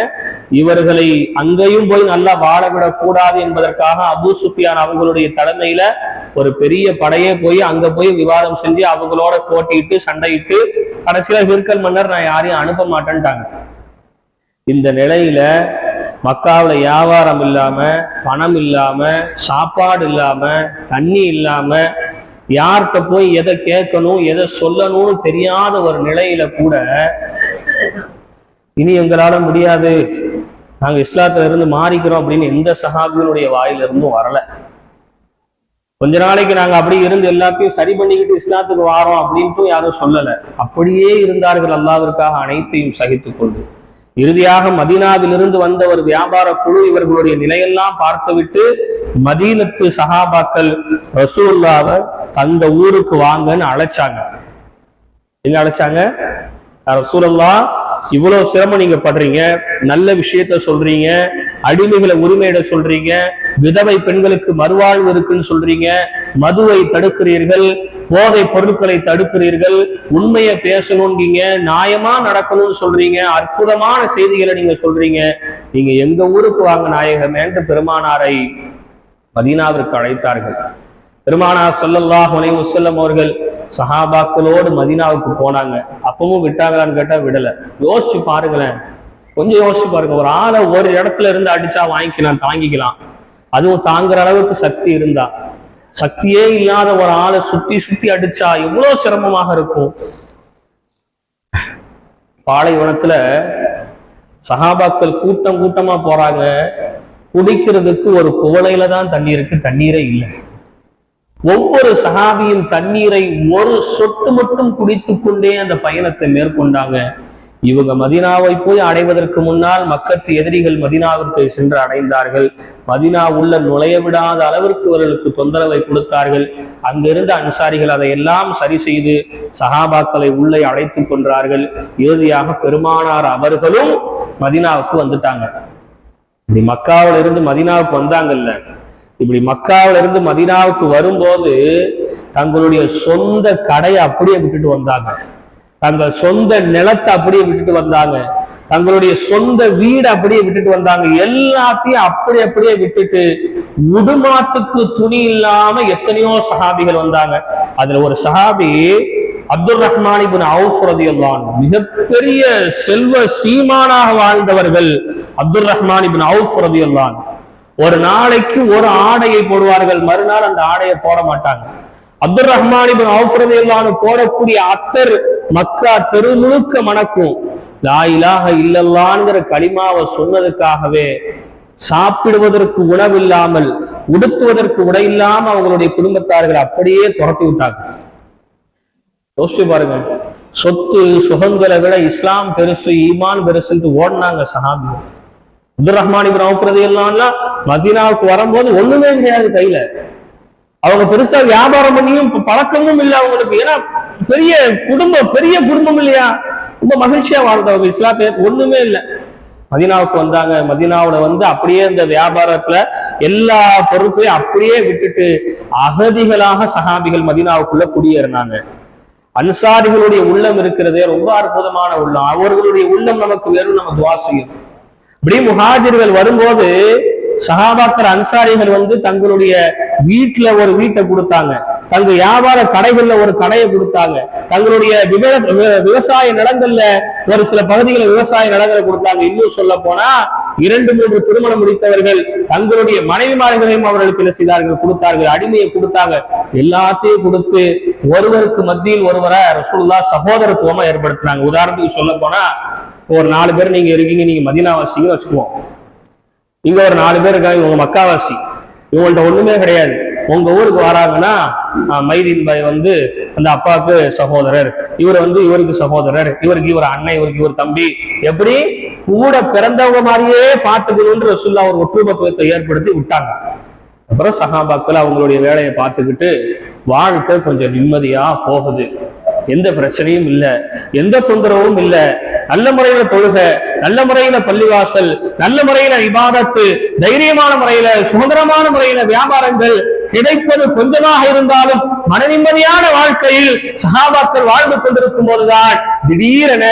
இவர்களை அங்கேயும் போய் நல்லா வாழவிடக் கூடாது என்பதற்காக அபூ சுஃபியான் அவங்களுடைய தலைமையில ஒரு பெரிய படையே போய் அங்க போய் விவாதம் செஞ்சு அவங்களோட போட்டிட்டு சண்டையிட்டு கடைசியில ஹிர்கல் மன்னர் நான் யாரையும் அனுப்ப மாட்டேன்ட்டாங்க. இந்த நிலையில மக்காவில வியாபாரம் இல்லாம, பணம் இல்லாம, சாப்பாடு இல்லாம, தண்ணி இல்லாம, யார்கிட்ட போய் எதை கேட்கணும் எதை சொல்லணும்னு தெரியாத ஒரு நிலையில கூட இனி எங்களால முடியாது, நாங்க இஸ்லாத்துல இருந்து மாறிக்கிறோம் அப்படின்னு எந்த சஹாபியினுடைய வாயிலிருந்தும் வரல. கொஞ்ச நாளைக்கு நாங்க அப்படி இருந்து எல்லாத்தையும் சரி பண்ணிக்கிட்டு இஸ்லாத்துக்கு வாரோம் அப்படின்ட்டு யாரும் சொல்லல. அப்படியே இருந்தார்கள், அல்லாஹ்விற்காக அனைத்தையும் சகித்துக் கொண்டு. இறுதியாக மதீனாவிலிருந்து வந்த ஒரு வியாபார குழு இவர்களுடைய நிலையெல்லாம் பார்த்துவிட்டு மதீனத்து சஹாபாக்கள் ரசூலுல்லாஹ்வை தந்த ஊருக்கு வாங்கன்னு அழைச்சாங்க. எங்க அழைச்சாங்க? ரசூலுல்லாஹ், இவ்வளவு சிரமம் நீங்க படுறீங்க, நல்ல விஷயத்த சொல்றீங்க, அடிமைகளை உரிமையிட சொல்றீங்க, விதவை பெண்களுக்கு மறுவாழ்வு இருக்குன்னு சொல்றீங்க, மதுவை தடுக்கிறீர்கள், போதை பொருட்களை தடுக்கிறீர்கள், உண்மையை பேசணும்ன்றீங்க, நியாயமா நடக்கணும்னு சொல்றீங்க, அற்புதமான செய்திகளை நீங்க சொல்றீங்க, நீங்க எங்க ஊருக்கு வாங்க நாயகமே என்று பெருமானாரை மதீனாவிற்கு அழைத்தார்கள். பெருமானார் ஸல்லல்லாஹு அலைஹி வஸல்லம் அவர்கள் சஹாபாக்களோடு மதீனாவுக்கு போனாங்க. அப்பவும் விட்டாங்களான்னு கேட்டா விடல. யோசிச்சு பாருங்களேன், கொஞ்சம் யோசிச்சு பாருங்க. ஒரு ஆளை ஒரு இடத்துல இருந்து அடிச்சா வாங்கிக்கலாம், தாங்கிக்கலாம், அதுவும் தாங்குற அளவுக்கு சக்தி இருந்தா. சக்தியே இல்லாத ஒரு ஆளை சுத்தி சுத்தி அடிச்சா எவ்வளவு சிரமமாக இருக்கும். பாலைவனத்துல சஹாபாக்கள் கூட்டம் கூட்டமா போறாங்க. குடிக்கிறதுக்கு ஒரு குவளையில தான் தண்ணி இருக்கு, தண்ணீரே இல்லை. ஒவ்வொரு சஹாபியும் தண்ணீரை ஒரு சொட்டு மட்டும் குடித்துக் கொண்டே அந்த பயணத்தை மேற்கொண்டாங்க. இவங்க மதீனாவை போய் அடைவதற்கு முன்னால் மக்கத்து எதிரிகள் மதீனாவிற்கு சென்று அடைந்தார்கள். மதீனா உள்ள நுழைய விடாத அளவிற்கு அவர்களுக்கு தொந்தரவை கொடுத்தார்கள். அங்கிருந்த அன்சாரிகள் அதையெல்லாம் சரி செய்து சஹாபாக்களை உள்ளே அழைத்துக் கொண்டார்கள். இறுதியாக பெருமானார் அவர்களும் மதீனாவுக்கு வந்துட்டாங்க. இப்படி மக்காவில இருந்து மதீனாவுக்கு வந்தாங்கல்ல, இப்படி மக்காவில இருந்து மதீனாவுக்கு வரும்போது தங்களுடைய சொந்த கடையை அப்படியே விட்டுட்டு வந்தாங்க, தங்கள் சொந்த நிலத்தை அப்படியே விட்டுட்டு வந்தாங்க, தங்களுடைய சொந்த வீடு அப்படியே விட்டுட்டு வந்தாங்க. எல்லாத்தையும் அப்படியே விட்டுட்டு உடுமாத்துக்கு துணி இல்லாம எத்தனையோ சஹாபிகள் வந்தாங்க. அதுல ஒரு சஹாபி அப்துல் ரஹ்மான் இப்னு அவுஃப் ரலியல்லாஹு அன்ஹு, மிகப்பெரிய செல்வ சீமானாக வாழ்ந்தவர்கள். அப்துல் ரஹ்மான் இப்னு அவுஃப் ரலியல்லாஹு அன்ஹு ஒரு நாளைக்கு ஒரு ஆடையை போடுவார்கள், மறுநாள் அந்த ஆடையை போட மாட்டாங்க. அப்துல் ரஹ்மான் இப்னு அவுஃப் ரலியல்லாஹு அன்ஹு போடக்கூடிய அத்தர் மக்கா தெரு முழுக்க மணக்கும். லா இலாஹ இல்லல்லாஹ்ங்கிற கலிமாவை சொன்னதுக்காகவே சாப்பிடுவதற்கு உணவில்லாமல், உடுத்துவதற்கு உடை இல்லாம அவங்களுடைய குடும்பத்தார்கள் அப்படியே துரத்தி விட்டாங்க. யோசிச்சு பாருங்க, சொத்து சுகங்களை விட இஸ்லாம் பெருசு, ஈமான் பெருசுன்னு ஓடினாங்க சஹாபிகள். அப்துல் ரஹ்மான் இப்னு அவுஃப் ரலியல்லாஹு அன்ஹு மதீனாவுக்கு வரும்போது ஒண்ணுமே கிடையாது கையில. அவங்க பெருசா வியாபாரம் பண்ணியும் பழக்கமும் இல்லை அவங்களுக்கு. ஏன்னா பெரிய குடும்பம் இல்லையா, ரொம்ப மகிழ்ச்சியா வாழ்ந்தவங்க. இஸ்லாத்தை ஒண்ணுமே இல்லை. மதீனாவுக்கு வந்தாங்க. மதீனாவுல அப்படியே இந்த வியாபாரத்துல எல்லா பொருட்களையும் அப்படியே விட்டுட்டு அகதிகளாக சஹாபிகள் மதீனாவுக்குள்ள குடியேறினாங்க. அன்சாரிகளுடைய உள்ளம் இருக்கிறதே ரொம்ப அற்புதமான உள்ளம். அவர்களுடைய உள்ளம் நமக்கு வெறும் நம்ம துஆ செய்யும். இப்படி முஹாஜிர்கள் வரும்போது சஹாபாக்கள் அன்சாரிகள் தங்களுடைய வீட்டுல ஒரு வீட்டை கொடுத்தாங்க, தங்க வியாபார கடைகள்ல ஒரு கடையை கொடுத்தாங்க, தங்களுடைய விவசாய நிலங்கள்ல ஒரு சில பகுதிகளை விவசாய நிலங்களை கொடுத்தாங்க. இன்னும் சொல்ல போனா 2-3 திருமணம் முடித்தவர்கள் தங்களுடைய மனைவிமார்களையும் அவர்களுக்கு என்ன செய்தார்கள், கொடுத்தார்கள், அடிமையை கொடுத்தாங்க. எல்லாத்தையும் கொடுத்து ஒருவருக்கு மத்தியில் ஒருவரை ரசூலுல்லாஹ் சகோதரத்துவமா ஏற்படுத்தினாங்க. உதாரணத்துக்கு சொல்ல போனா, ஒரு 4 பேர் நீங்க இருக்கீங்க, நீங்க மதீனாவாசின்னு வச்சுக்குவோம். இங்க ஒரு 4 பேர் இருக்காங்க, இவங்க மக்காவாசி, இவங்கள்ட்ட ஒண்ணுமே கிடையாது. உங்க ஊருக்கு வராங்கன்னா மைதீன் பாய் அந்த அப்பாவுக்கு சகோதரர், இவர் இவருக்கு சகோதரர், இவருக்கு இவர் அண்ணன், இவருக்கு இவர் தம்பி, எப்படி கூட பிறந்தவங்க மாதிரியே பார்த்துக்கணும்னு ரசூலுல்லாஹ் ஒரு ஒற்றுமைத்துவத்தை ஏற்படுத்தி விட்டாங்க. அப்புறம் சஹாபாக்கள் அவங்களுடைய வேலையை பார்த்துக்கிட்டு வாழ்க்கை கொஞ்சம் நிம்மதியா போகுது. எந்த பிரச்சனையும் இல்லை, எந்த தொந்தரவும் இல்லை. நல்ல முறையில தொழுக, நல்ல முறையில பள்ளிவாசல், நல்ல முறையில இபாதத்து, தைரியமான முறையில சுதந்திரமான முறையில வியாபாரங்கள் கிடைப்பது கொஞ்சமாக இருந்தாலும் மன நிம்மதியான வாழ்க்கையில் சஹாபாக்கள் வாழ்ந்து கொண்டிருக்கும் போதுதான் திடீரென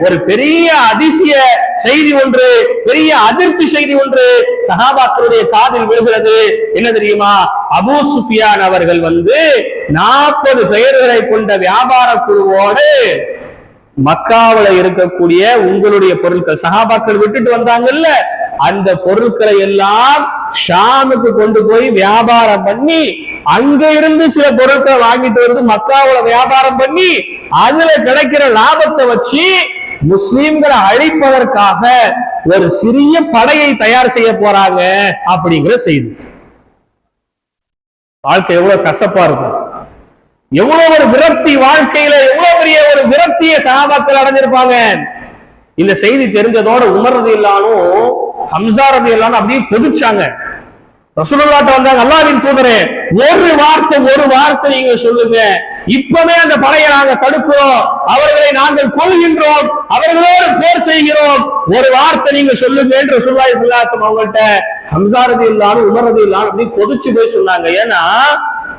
ஒரு பெரிய அதிசய செய்தி ஒன்று, பெரிய அதிர்ச்சி செய்தி ஒன்று சஹாபாக்களுடைய காதில் விழுகிறது. என்ன தெரியுமா? அபூ சுஃபியான் அவர்கள் 40 பெயர்களை கொண்ட வியாபார குழுவோடு மக்காவுல இருக்கக்கூடிய உங்களுடைய பொருட்கள், சஹாபாக்கள் விட்டுட்டு வந்தாங்கல்ல, அந்த பொருட்களை எல்லாம் ஷாமுக்கு கொண்டு போய் வியாபாரம் பண்ணி, அங்க இருந்து சில பொருட்களை வாங்கிட்டு வந்து மக்காவுல வியாபாரம் பண்ணி அதுல கிடைக்கிற லாபத்தை வச்சு முஸ்லிம்களை அழிப்பதற்காக ஒரு சிறிய படையை தயார் செய்ய போறாங்க அப்படிங்கிற செய்தி. வாழ்க்கை எவ்வளவு கசப்பா இருக்கும், எவ்வளவு ஒரு விரக்தி, வாழ்க்கையில எவ்வளவு பெரிய ஒரு விரக்தியை சஹாபாக்கள் அடைஞ்சிருப்பாங்க. இந்த செய்தி தெரிஞ்சதோட உமர் ரலியல்லாஹு அன்ஹு, ஹம்ஸா ரலியல்லாஹு அன்ஹு அப்படியே கொதிச்சாங்க. ரசூலுல்லாஹ்ட்ட வந்தாங்க, அல்லாஹ்வின் தூதரே, ஒரு வார்த்தை நீங்க சொல்லுங்க, இப்பவே அந்த படையை நாங்க தடுக்கிறோம், அவர்களை நாங்கள் கொல்கின்றோம், அவர்களோடு போர் செய்கிறோம், ஒரு வார்த்தை நீங்க சொல்லுங்க என்று ரசூலுல்லாஹி ஸல்லல்லாஹு அலைஹி வஸல்லம் அவங்கள்ட்ட ஹம்ஸா ரலியல்லாஹு அன்ஹு, உமர் ரலியல்லாஹு அன்ஹு அப்படி கொதிச்சு போய் சொன்னாங்க. ஏன்னா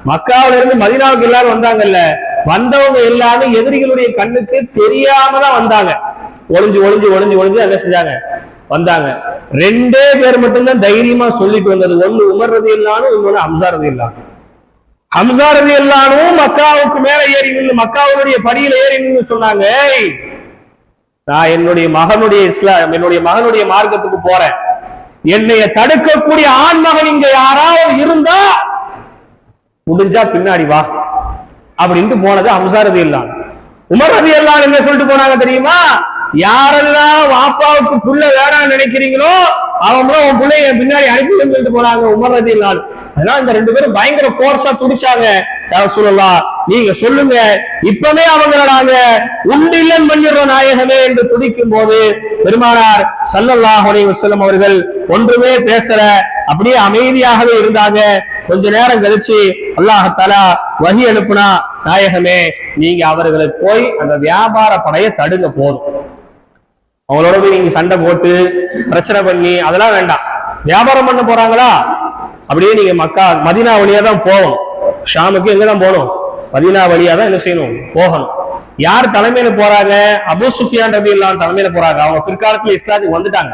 மக்காவில இருந்து மதீனாவுக்கு எல்லாரும் வந்தாங்கல்ல, வந்தவங்க எல்லாமே எதிரிகளுடைய கண்ணுக்கு தெரியாம தான் வந்தாங்க. ஒளிஞ்சு ஒளிஞ்சு ஒளிஞ்சு ஒளிஞ்சு என்ன செஞ்சாங்க, வந்தாங்க. 2 பேர் மட்டும்தான் தைரியமா சொல்லிட்டு வந்தது. ஒண்ணு உமர் ரலியல்லாஹு அன்ஹு, இன்னொன்னு ஹம்ஸா ரலியல்லாஹு அன்ஹு. ஹம்ஸா ரலியல்லாஹு அன்ஹு மக்காவுக்கு மேல ஏறி நின்று, மக்காவுடைய படியில ஏறி நின்று சொன்னாங்க, நான் என்னுடைய மகனுடைய மார்க்கத்துக்கு போறேன், என்னைய தடுக்கக்கூடிய ஆண்மகன் இங்க யாராவது இருந்தா முடிஞ்சா பின்னாடி வா அப்படின்ட்டு போனது ஹம்ஸா ரலியல்லாஹு அன்ஹு. உமர் ரலியல்லாஹு அன்ஹு என்ன சொல்லிட்டு போனாங்க தெரியுமா, யாரெல்லாம் வாப்பாவுக்கு புள்ள வேணாம்னு நினைக்கிறீங்களோ அவங்க உன் பிள்ளைய பின்னாடி அனுப்பி சொல்லிட்டு போனாங்க உமர் ரலியல்லாஹு அன்ஹு. அதனால இந்த 2 பேரும் பயங்கர போர்ஸா துடிச்சாங்க. யா ரசூலல்லாஹ், நீங்க சொல்லுங்க, இப்பவே அவங்கள நாங்க உண்டு இல்லைன்னு பண்ணிடுறோம் நாயகமே என்று துடிக்கும் போது பெருமானார் ஸல்லல்லாஹு அலைஹி வஸல்லம் அவர்கள் ஒன்றுமே பேசற அப்படியே அமைதியாகவே இருந்தாங்க. கொஞ்ச நேரம் கழிச்சு அல்லாஹ் தஆலா வஹி அனுப்புனா, நாயகமே நீங்க அவர்களுக்கு போய் அந்த வியாபார படையை தடுங்க, போதும், அவங்களோட போய் நீங்க சண்டை போட்டு பிரச்சனை பண்ணி அதெல்லாம் வேண்டாம். வியாபாரம் பண்ண போறாங்களா, அப்படியே நீங்க மதீனா வழியா தான் போகணும். ஷாமுக்கு எங்கதான் போகணும், மதீனா வழியா தான் என்ன செய்யணும், போகணும். யார் தலைமையில போறாங்க, அபூ சுஃபியான் ரலியல்லாஹு அன்ஹு தலைமையில போறாங்க. அவங்க பிற்காலத்துல இஸ்லாத்துக்கு வந்துட்டாங்க.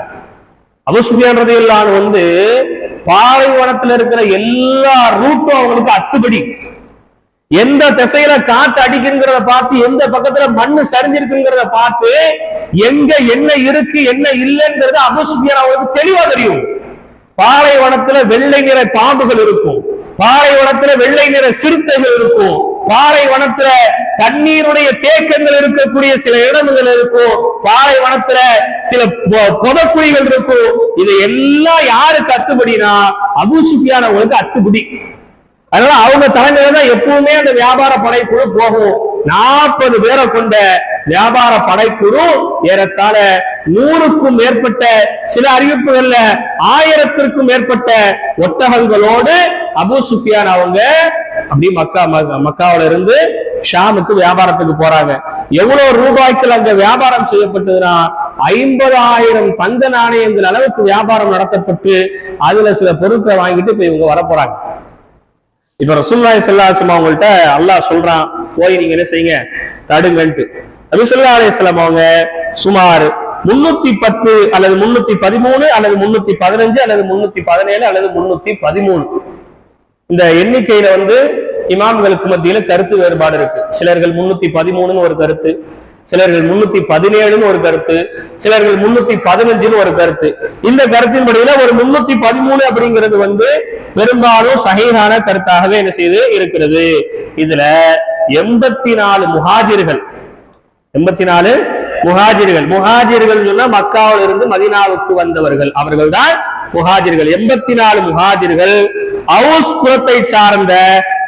அபூ சுஃபியான் ரலியல்லாஹு அன்ஹு வந்து பாலைவனத்துல இருக்கிற எல்லா ரூட்டும் அவங்களுக்கு அத்துப்படி. எந்த திசையில காத்து அடிக்குங்கிறத பார்த்து, எந்த பக்கத்துல மண்ணு சரிஞ்சிருக்குங்கிறத பார்த்து, எங்க என்ன இருக்கு என்ன இல்லைங்கிறது அபூ சுஃபியான் அவங்களுக்கு தெளிவா தெரியும். பாலைவனத்துல வெள்ளை நிற பாம்புகள் இருக்கும், பாலைவனத்துல வெள்ளை நிற சிறுத்தைகள் இருக்கும், பாலைவனத்துல தண்ணீருடைய தேக்கங்கள் இருக்கக்கூடிய சில இடங்கள் இருக்கும், பாலைவனத்துல சில புதக்குழிகள் இருக்கும். இது எல்லாம் யாருக்கு அத்துப்படினா அபூ சுஃபியான் அவங்களுக்கு அத்துப்படி. அதனால அவங்க தலைமையில தான் எப்பவுமே அந்த வியாபார படைக்குழு போகும். 40 பேரை கொண்ட வியாபார படைக்குழு ஏறத்தாழ 100க்கும் மேற்பட்ட, சில அறிவிப்புகள்ல 1000த்திற்கும் மேற்பட்ட ஒட்டகங்களோடு அபூ சுஃபியான் அவங்க அப்படி மக்காவில இருந்து ஷாமுக்கு வியாபாரத்துக்கு போறாங்க. எவ்வளவு ரூபாய்க்கு அங்க வியாபாரம் செய்யப்பட்டதுன்னா 50,000 தங்க நாணயங்கள் அளவுக்கு வியாபாரம் நடத்தப்பட்டு அதுல சில பொருட்களை வாங்கிட்டு இப்ப இவங்க வர போறாங்க. இப்ப ரசூலுல்லாஹி ஸல்லல்லாஹு அலைஹி வஸல்லம் அவங்கள்ட்ட அல்லாஹ் சொல்றான், போய் நீங்க என்ன செய்யுங்க, தடுங்கன்ட்டு. நபி ஸல்லல்லாஹு அலைஹி வஸல்லம் அவங்க சுமார் 310 அல்லது 313 அல்லது 315 அல்லது 317 அல்லது 313 இந்த எண்ணிக்கையில வந்து இமாம்களுக்கு மத்தியில கருத்து வேறுபாடு இருக்கு. சிலர்கள் 313 ஒரு கருத்து, சிலர்கள் 317 ஒரு கருத்து, சிலர்கள் 315 ஒரு கருத்து. இந்த கருத்தின்படியில ஒரு 313 அப்படிங்கிறது வந்து பெரும்பாலும் சஹீஹான கருத்தாகவே என்ன செய்து இருக்கிறது. இதுல 84 முஹாஜிர்கள், 84 முஹாஜிர்கள் சொன்னா மக்காவில் இருந்து மதீனாவுக்கு வந்தவர்கள், அவர்கள் தான் முஹாஜிர்கள். 84 முஹாஜிர்கள், அவுஸ் குலத்தை சார்ந்த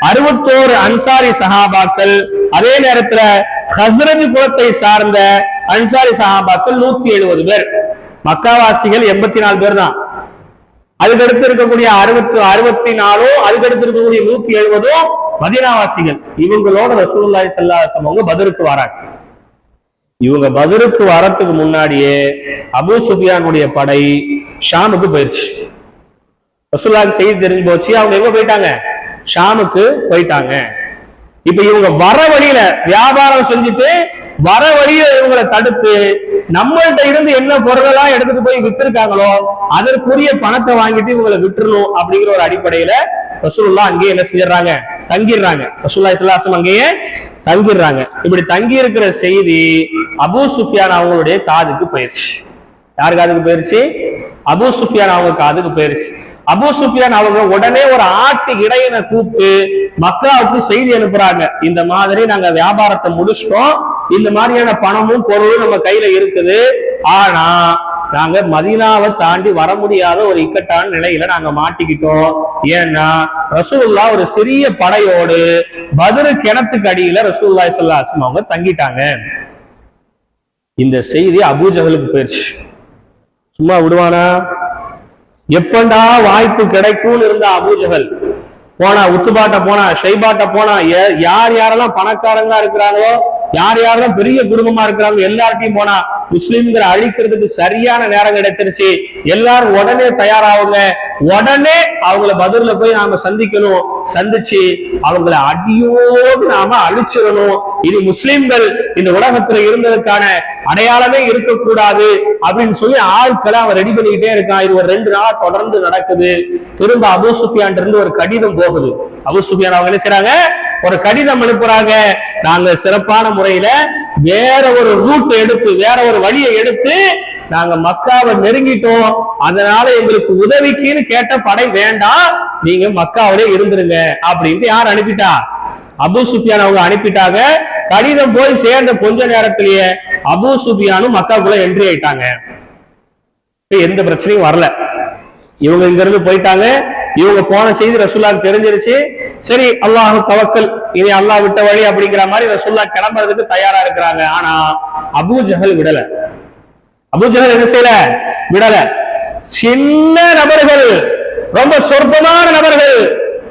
61 அன்சாரி சஹாபாக்கள், அதே நேரத்துல ஹஸ்ரஜ் குலத்தை சார்ந்த அன்சாரி சஹாபாக்கள் 170 பேர். மக்காவாசிகள் 84 பேர் தான். அதுக்கடுத்து இருக்கக்கூடிய 64 அதுக்கடுத்து இருக்கக்கூடிய 170 மதீனாவாசிகள். இவங்களோட ரசூலுல்லாஹி ஸல்லல்லாஹு அலைஹி வஸல்லம் பத்ருக்கு வராங்க. இவங்க பத்ருக்கு வரத்துக்கு முன்னாடியே அபூ சுஃபியானுடைய படை ஷாமுக்கு போயிடுச்சு. ரசூலுல்லாஹ்க்கு செய்தி தெரிஞ்சு போச்சு, அவங்க எங்க போயிட்டாங்க, ஷாமுக்கு போயிட்டாங்க. இப்ப இவங்க வர வழியில வியாபாரம் செஞ்சுட்டு வர வழியில இவங்களை தடுத்து நம்மள்கிட்ட இருந்து என்ன பொருளெல்லாம் எடுத்துட்டு போய் வித்திருக்காங்களோ அதற்குரிய பணத்தை வாங்கிட்டு இவங்களை விட்டுறணும் அப்படிங்கிற ஒரு அடிப்படையில ரசூலுல்லாஹ் அங்கேயே என்ன செஞ்சிடறாங்க, தங்கிடுறாங்க. ரசூலுல்லாஹி ஸல்லல்லாஹு அலைஹி வஸல்லம் அங்கேயே தங்கிடுறாங்க. இப்படி தங்கி இருக்கிற செய்தி அபூ சுஃபியான் அவங்களுடைய காதுக்கு போயிருச்சு. யார் காதுக்கு போயிருச்சு, அபூ சுஃபியான் அவங்க காதுக்கு போயிருச்சு. அபூ சுஃபியான் அவங்க உடனே ஒரு ஆட்டு இடையனை கூப்பிட்டு மக்காவுக்கு செய்தி அனுப்புறாங்க, இந்த மாதிரி நாங்க வியாபாரத்தை முடிச்சிட்டோம், இந்த மாதிரியான பணமும் பொருளும் நம்ம கையில இருக்குது, ஆனா நாங்க மதீனாவை தாண்டி வர முடியாத ஒரு இக்கட்டான நிலையில நாங்க மாட்டிக்கிட்டோம். ஏன்னா ரசூலுல்லாஹ் ஒரு சிறிய படையோடு பத்ரு கிணத்துக்கு அடியில ரசூலுல்லாஹி ஸல்லல்லாஹு அலைஹி வஸல்லம் அவங்க தங்கிட்டாங்க. இந்த செய்தி அபூஜஹலுக்கு போயிருச்சு. சும்மா விடுவானா, எப்பண்டா வாய்ப்பு கிடைக்கும்னு இருந்த அபூஜஹல் போனா, உத்துபாட்ட போனா, ஷைபாட்ட போனா, யார் யாரெல்லாம் பணக்காரங்களா இருக்கிறாங்களோ, யார் யாரெல்லாம் பெரிய குடும்பமா இருக்கிறாங்க எல்லார்ட்டையும் போனா, முஸ்லிம்களை அழிக்கிறதுக்கு சரியான நேரம் கிடைச்சிருச்சு, எல்லாரும் உடனே தயாராகுங்க, உடனே அவங்கள பத்ர்ல போய் நாம சந்திக்கணும், சந்திச்சு அவங்களை அடியோடு நாம அழிச்சிடணும். இது முஸ்லிம்கள் இந்த உலகத்துல இருந்ததுக்கான அடையாளமே இருக்கக்கூடாது அப்படின்னு சொல்லி ஆட்களை அவன் ரெடி பண்ணிக்கிட்டே இருக்கான். இது ஒரு 2 நாளா தொடர்ந்து நடக்குது. திரும்ப அபூ சுஃபியான் இருந்து ஒரு கடிதம் போகுது. அபூ சுஃபியான் அவங்க என்ன செய்றாங்க, ஒரு கடிதம் அனுப்புறாங்க. நாங்க சிறப்பான முறையில வேற ஒரு ரூட் எடுத்து, வேற ஒரு வழியை எடுத்து நாங்க மக்காவை நெருங்கிட்டோம், அதனால எங்களுக்கு உதவிக்குன்னு கேட்ட படை வேண்டாம், நீங்க மக்காவிலே இருந்துருங்க அப்படின்ட்டு யார் அனுப்பிட்டா? அபூ சுஃபியான் அவங்க அனுப்பிட்டாங்க. கடிதம் போய் சேர்ந்த கொஞ்ச நேரத்திலேயே அபூ சுஃபியானும் மக்காக்குள்ள என்ட்ரி ஆயிட்டாங்க. எந்த பிரச்சனையும் வரல. இவங்க இங்க இருந்து போயிட்டாங்க. இவங்க போன செய்தி ரசூலுல்லாஹ்க்கு தெரிஞ்சிருச்சு. சரி, அல்லாஹ் தவக்கல், இனி அல்லாஹ் விட்ட வழி அப்படிங்கிற மாதிரி ரசூலுல்லாஹ் கிளம்புறதுக்கு தயாரா இருக்கிறாங்க. ஆனா அபூ ஜஹல் விடல. அபூ ஜஹல் என்ன செய்யல? விடல. சின்ன நபர்கள், ரொம்ப சொற்பமான நபர்கள்,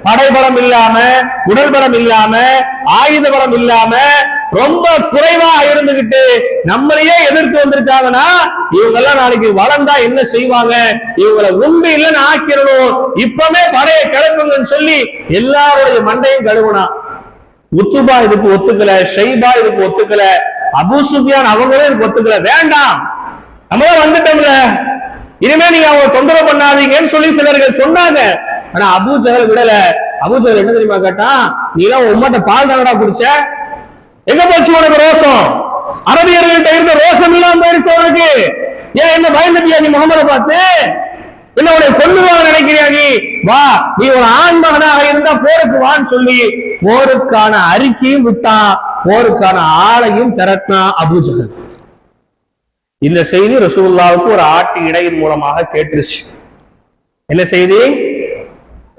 படைபலம் இல்லாம, உடல் பலம் இல்லாம, ஆயுத பலம் இல்லாம, ரொம்ப குறைவா இருந்துகிட்டு நம்மளையே எதிர்த்து வந்திருக்காங்கன்னா இவங்க எல்லாம் நாளைக்கு வளர்ந்தா என்ன செய்வாங்க, இவங்களை உண்டு இல்லைன்னு ஆக்கிரணும், இப்பவே படையை கிளப்புங்கன்னு சொல்லி எல்லாருடைய மண்டையும் கழுவுனா. உத்துபா இதுக்கு ஒத்துக்கல, ஷைபா இதுக்கு ஒத்துக்கல, அபூ சுஃபியான் அவங்களே இதுக்கு ஒத்துக்கல. வேண்டாம், நம்மளாம் வந்துட்டோம்ல, இனிமே நீங்க அவங்க தொந்தரவு பண்ணாதீங்கன்னு சொல்லி சிலர்கள் சொன்னாங்க. ஆனா அபூ ஜஹல் விடல. அபூ ஜஹல் என்ன தெரியுமா கேட்டா, நீ எல்லாம் உம்மட்ட பால் தானடா குடிச்ச, எங்க போச்சு உனக்கு ரோசம்? அரபியர்கள்ட்ட இருந்த ரோசம் இல்லாம போயிருச்சு உனக்கு. ஏன் என்ன பயந்துட்டியா நீ முகமதை பார்த்து? என்ன உடைய கொல்லுவாங்க நினைக்கிறியா நீ? வா, நீ ஒரு ஆண் மகனாக இருந்தா போருக்கு வான்னு சொல்லி போருக்கான அறிக்கையும் விட்டான், போருக்கான ஆளையும் திரட்டினான் அபூ ஜஹல். இந்த செய்தி ரசூலுல்லாஹ்வுக்கு ஒரு ஆட்டு இடையின் மூலமாக கேட்டுருச்சு. என்ன செய்தி?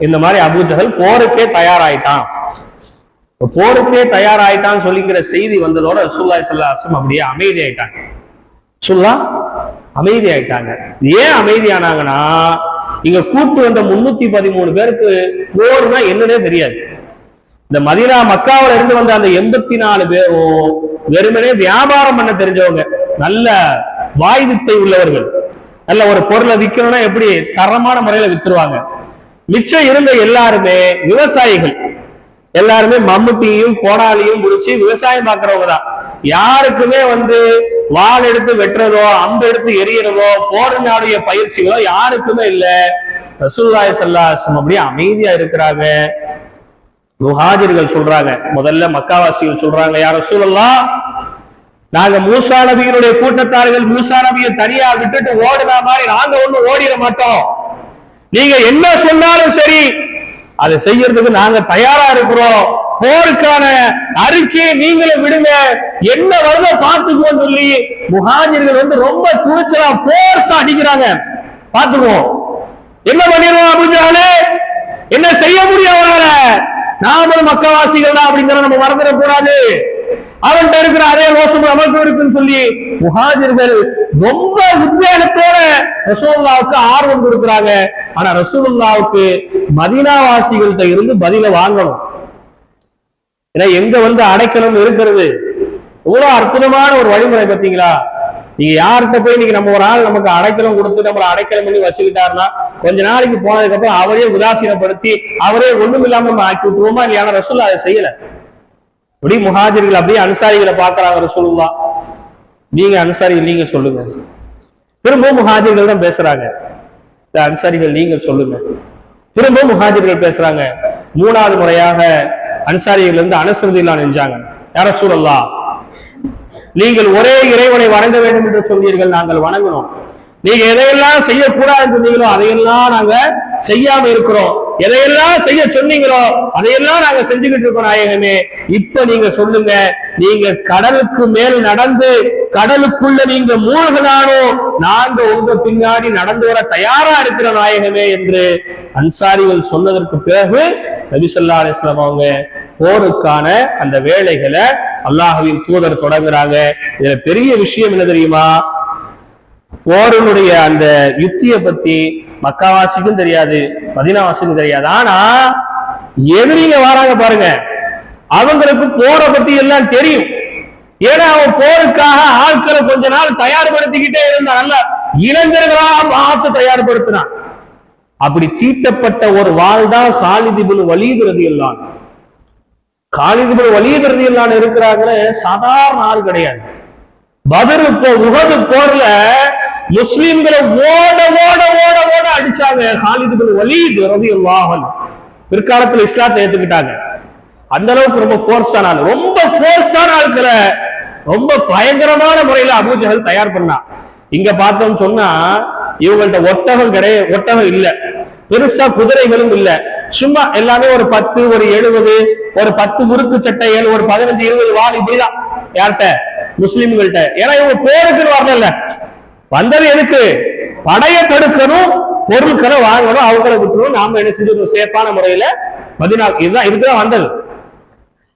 இந்த மாதிரி அபூ ஜஹல் போருக்கே தயாராயிட்டான், போருக்கே தயாராயிட்டான்னு சொல்லிக்கிற செய்தி வந்ததோட ரசூலுல்லாஹி ஸல்லல்லாஹு அலைஹி வஸல்லம் அப்படியே அமைதி ஆயிட்டாங்க. ரசூலுல்லாஹ் அமைதி ஆயிட்டாங்க. ஏன் அமைதியானாங்கன்னா, இங்க கூட்டு வந்த 313 பேருக்கு போர்னா என்னன்னே தெரியாது. இந்த மதீனா மக்காவில இருந்து வந்த அந்த 84 பேரும் வெறுமனே வியாபாரம் பண்ண தெரிஞ்சவங்க, நல்ல வாய் வித்தை உள்ளவர்கள். நல்ல ஒரு பொருளை விற்கணும்னா எப்படி தரமான முறையில வித்துருவாங்க. மிச்சம் இருந்த எல்லாருமே விவசாயிகள், எல்லாருமே மம்முட்டியும் கோடாலியும் முடிச்சு விவசாயம் பார்க்கிறவங்க தான். யாருக்குமே வாள் எடுத்து வெட்டுறதோ, அம்பு எடுத்து எரியறதோ, போரினுடைய பயிற்சிகளோ யாருக்குமே இல்ல. ரசூலுல்லாஹி ஸல்லல்லாஹு அலைஹி வஸல்லம் அப்படியே அமைதியா இருக்கிறாங்க. முஹாஜிர்கள் சொல்றாங்க, முதல்ல மக்காவாசிகள் சொல்றாங்க, யா ரசூலல்லாஹ், நாங்க மூசா நபியினுடைய கூட்டத்தார்கள் மூசா நபியை தனியா விட்டுட்டு ஓடுன மாதிரி நாங்க ஒண்ணும் ஓடிட மாட்டோம். நீங்க என்ன சொன்னாலும் சரி, அதை செய்யறதுக்கு நாங்க தயாரா இருக்கிறோம். போருக்கான அறிக்கையை நீங்களும் விடுங்க, என்ன வருதோ பார்த்துக்குவோம் சொல்லி முஹாஜிர்கள் ரொம்ப துணிச்சலா போர்ஸா அடிக்கிறாங்க. பார்த்துக்குவோம், என்ன பண்ணிடுவோம் அபூ ஜஹல், என்ன செய்ய முடியும் அவரால? நாமளும் மக்காவாசிகள் தான் அப்படிங்கிற நம்ம மறந்துடக் கூடாது. அவன்கிட்ட இருக்கிற அதே ரோசம் நமக்கு இருக்குன்னு சொல்லி முஹாஜிர்கள் ரொம்ப உத்வேகத்தோட ரசூலுல்லாஹ்வுக்கு ஆர்வம் கொடுக்கிறாங்க. ஆனா ரசூலுல்லாஹ்வுக்கு மதீனாவாசிகள்கிட்ட இருந்து பதில வாங்கணும். ஏன்னா எங்க அடைக்கலம் இருக்கிறது. எவ்வளவு அற்புதமான ஒரு வழிமுறை பார்த்தீங்களா? நீங்க யார்கிட்ட போய் நீங்க நம்ம ஒரு ஆள் நமக்கு அடைக்கலம் கொடுத்து நம்மளை அடைக்கலம் பண்ணி வச்சுக்கிட்டாருன்னா கொஞ்ச நாளைக்கு போனதுக்கு அப்புறம் அவரே உதாசீனப்படுத்தி அவரே ஒண்ணும் இல்லாம நம்ம ஆக்கி விட்டுருவோமா இல்லையா? ரசூலுல்லாஹ் அதை செய்யல. இப்படி முஹாஜிர்கள் அப்படியே அன்சாரிகளை பாக்குறாங்க. ரசூலுல்லாஹ், நீங்க அன்சாரிகள் நீங்க சொல்லுங்க. திரும்ப முஹாஜிர்கள் தான் பேசுறாங்க. அன்சாரிகள் நீங்க சொல்லுங்க. திரும்ப முஹாஜிர்கள் பேசுறாங்க. 3வது முறையாக அன்சாரிகள் அனஸ் ரலியல்லாஹு நெஞ்சாங்க. யா ரசூலல்லாஹ், நீங்கள் ஒரே இறைவனை வணங்க வேண்டும் என்று சொன்னீர்கள், நாங்கள் வணங்கணும். நீங்க எதையெல்லாம் செய்யக்கூடாது சொன்னீங்களோ அதையெல்லாம் நாங்க செய்யாம இருக்கிறோம். எதையெல்லாம் செய்ய சொன்னீங்களோ அதையெல்லாம் நாங்க செஞ்சுக்கிட்டு இருக்கோம் நாயகமே. இப்ப நீங்க சொல்லுங்க, நீங்க கடலுக்கு மேல் நடந்து கடலுக்குள்ள நீங்க மூழ்கினானோ நாங்க உங்க பின்னாடி நடந்து வர தயாரா இருக்கிற நாயகமே என்று அன்சாரிகள் சொன்னதற்கு பிறகு நபி ஸல்லல்லாஹு அலைஹி வஸல்லம் அவங்க போருக்கான அந்த வேலைகளை அல்லாஹ்வின் தூதர் தொடங்குறாங்க. இதுல பெரிய விஷயம் என்ன தெரியுமா? போருடைய அந்த யுத்திய பத்தி மக்காவாசிக்கும் தெரியாது, மதீனாவாசிக்கும் தெரியாது. ஆனா எதிரிங்க வராங்க பாருங்க, அவங்களுக்கு போரை பத்தி எல்லாம் தெரியும். ஏன்னா அவன் போருக்காக ஆட்களை கொஞ்ச நாள் தயார்படுத்திக்கிட்டே இருந்தான். நல்ல இளைஞர்களா பார்த்து தயார்படுத்தினான். அப்படி தீட்டப்பட்ட ஒரு வாள் தான் காலித் இப்னு வலீத் ரலியல்லாஹு அன்ஹு. காலித் இப்னு வலீத் ரலியல்லாஹு அன்ஹு இருக்கிறாங்களே, சாதாரண ஆள் கிடையாது. பத்ர் உஹது போர்ல முஸ்லிம்களை ஓட ஓட ஓட ஓட அடிச்சாங்க. காலித் இப்னு வலீத் ரலியல்லாஹு அன்ஹு பிற்காலத்துல இஸ்லாத்தை ஏத்துக்கிட்டாங்க. அந்த அளவுக்கு ரொம்ப போர்ஸான ஆள், ரொம்ப போர்ஸான ஆட்களை ரொம்ப பயங்கரமான முறையில அபூ ஜஹல் தயார் பண்ணா. இங்க பார்த்தோம் சொன்னா இவங்கள்ட்ட ஒட்டகம் கிடையாது, ஒட்டகம் இல்ல, பெருசா குதிரைகளும் இல்ல, சும்மா எல்லாமே ஒரு 10 ஒரு 70 ஒரு 10 முறுக்கு சட்டைகள் ஒரு 15 20 வாள் இப்படிதான் யார்கிட்ட, முஸ்லிம்கள்ட்ட. ஏன்னா இவங்க போருக்கு வரல, வந்தது எதுக்கு, படையை தடுக்கணும், பொருட்களை வாங்கணும், அவங்களை விட்டுணும், நாம என்ன செஞ்சு சேஃபான முறையில மதீனா இதுதான் இதுக்குதான் வந்தது.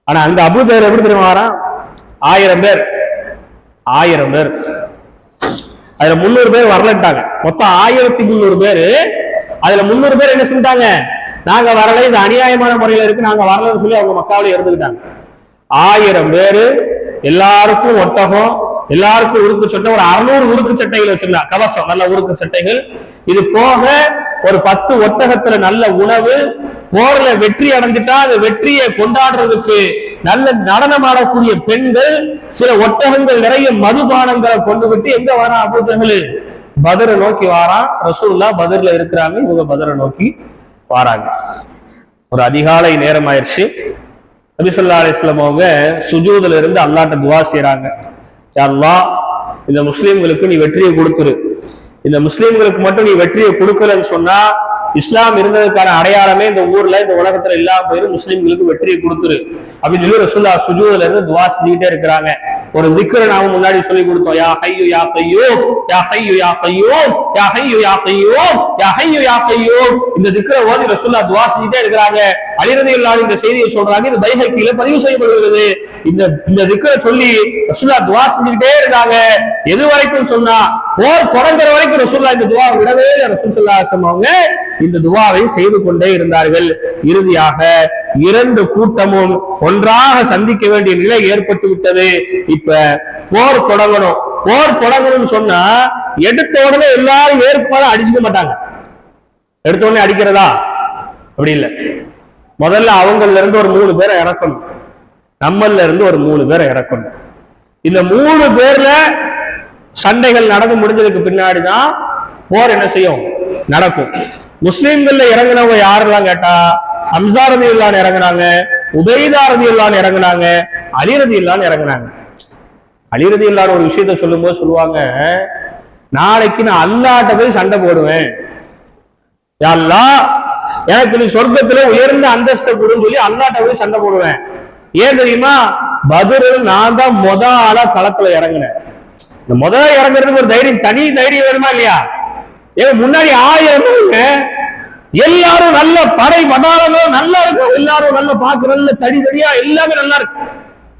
ஆனா அங்க அபூ ஜஹல் எப்படி தெரியுமா வரான், 1000 பேர் 1000 பேர், அதுல 300 பேர் வரலட்டாங்க. மொத்தம் 1300 பேரு. அதுல 300 பேர் என்ன செஞ்சாங்க, நாங்க வரல, இது அநியாயமான முறையில இருக்கு, நாங்க வரலன்னு சொல்லி அவங்க மக்காவில இருந்துக்கிட்டாங்க. 1000 பேரு, எல்லாருக்கும் ஒட்டகம், எல்லாருக்கும் உருக்கு சட்டை, ஒரு 600 உருக்கு சட்டைகள் வச்சிருந்தாங்க, கவசம், நல்ல உருக்கு சட்டைகள். இது போக ஒரு 10 ஒட்டகத்துல நல்ல உணவு. போர்ல வெற்றி அடைஞ்சிட்டா அந்த வெற்றியை கொண்டாடுறதுக்கு நல்ல நடனம் ஆடக்கூடிய பெண்கள், சில ஒட்டகங்கள் நிறைய மதுபானங்களை கொண்டு விட்டு எங்க வரா அபூ ஜஹல், பத்ரை நோக்கி வாரான். ரசூலுல்லாஹ் பத்ர்ல இருக்கிறாங்க, இவங்க பத்ரை நோக்கி வாராங்க. ஒரு அதிகாலை நேரம் ஆயிடுச்சு. நபி ஸல்லல்லாஹு அலைஹி வஸல்லம் அவங்க சுஜூதுல இருந்து அல்லாஹ்ட்ட துஆ செய்றாங்க. யா அல்லாஹ், இந்த முஸ்லிம்களுக்கு நீ வெற்றியை கொடுத்துரு, இந்த முஸ்லிம்களுக்கு மட்டும் நீ வெற்றியை கொடுக்கலன்னு சொன்னா இஸ்லாம் இருந்ததுக்கான அடையாளமே இந்த ஊர்ல இந்த உலகத்துல இல்லாம போயிரு, முஸ்லிம்களுக்கு வெற்றியை கொடுத்துரு அப்படின்னு சொல்லி ரசூலுல்லாஹ் சுஜூதுல இருந்து துஆ செஞ்சுட்டே இருக்கிறாங்க. ஒரு திக்ரை நாம முன்னாடி சொல்லி கொடுத்தோம், யா ஹய்யு யா கய்யூம், யா ஹய்யு யா கய்யூம், யா ஹய்யு யா கய்யூம், யா ஹய்யு யா கய்யூம். இந்த திக்ரை ஓதி ரசூலுல்லாஹ் துஆ செஞ்சுட்டே இருக்கிறாங்க. அலி ரலியல்லாஹு அன்ஹு இந்த செய்தியை சொல்றாங்க, இது பைஹக்கில பதிவு செய்யப்படுகிறது. இந்த திக்ரை சொல்லி ரசூலுல்லாஹ் துஆ செஞ்சுட்டே இருந்தாங்க. எது வரைக்கும் சொன்னா, போர் தொடங்குற வரைக்கும் ரசூலுல்லாஹ் இந்த துஆ விடவே இல்லை. ரசூல் ஸல்லல்லாஹு அலைஹி வஸல்லம் அவங்க இந்த துஆவை செய்து கொண்டே இருந்தார்கள். இறுதியாக 2 கூட்டமும் ஒன்றாக சந்திக்க வேண்டிய நிலை ஏற்பட்டு விட்டது. இப்ப போர் தொடங்கணும். போர் தொடங்கணும்னு சொன்னா எடுத்த உடனே எல்லாரும் ஏற்பாடு அடிச்சுக்க மாட்டாங்க. எடுத்த உடனே அடிக்கிறதா அப்படி இல்லை. முதல்ல அவங்கள்ல இருந்து ஒரு 3 பேரை இறக்கணும், நம்மள்ல இருந்து ஒரு 3 பேரை இறக்கணும். இந்த 3 பேர்ல சண்டைகள் நடந்து முடிஞ்சதுக்கு பின்னாடிதான் போர் என்ன செய்யும், நடக்கும். முஸ்லிம்கள்ல இறங்கினவங்க யாரெல்லாம் கேட்டா, ஹம்ஸா ரலியல்லாஹு அன்ஹு இறங்குனாங்க, உபைதா ரலியல்லாஹு அன்ஹு இறங்குனாங்க, அலி ரலியல்லாஹு அன்ஹு இறங்குனாங்க. அலி ரலியல்லாஹு அன்ஹு ஒரு விஷயத்த சொல்லும் போது சொல்லுவாங்க, நாளைக்கு நான் அல்லாஹ்ட்ட போய் சண்டை போடுவேன், யா அல்லாஹ் எனக்கு நீ சொர்க்கத்துல உயர்ந்த அந்தஸ்தை கொடுன்னு சொல்லி அல்லாஹ்ட்ட போய் சண்டை போடுவேன். ஏன் தெரியுமா, பத்ரில் நான் தான் ஆளா களத்துல இறங்கினேன். இந்த இறங்குறதுக்கு ஒரு தைரியம், தனி தைரியம் வேணுமா இல்லையா? ஏன் முன்னாடி 1000 பேருங்க, எல்லாரும் நல்ல படை பட்டாளங்களும் நல்லா இருக்கும், எல்லாரும் நல்ல பாக்கு நல்ல தடி தடியா எல்லாமே நல்லா இருக்கு.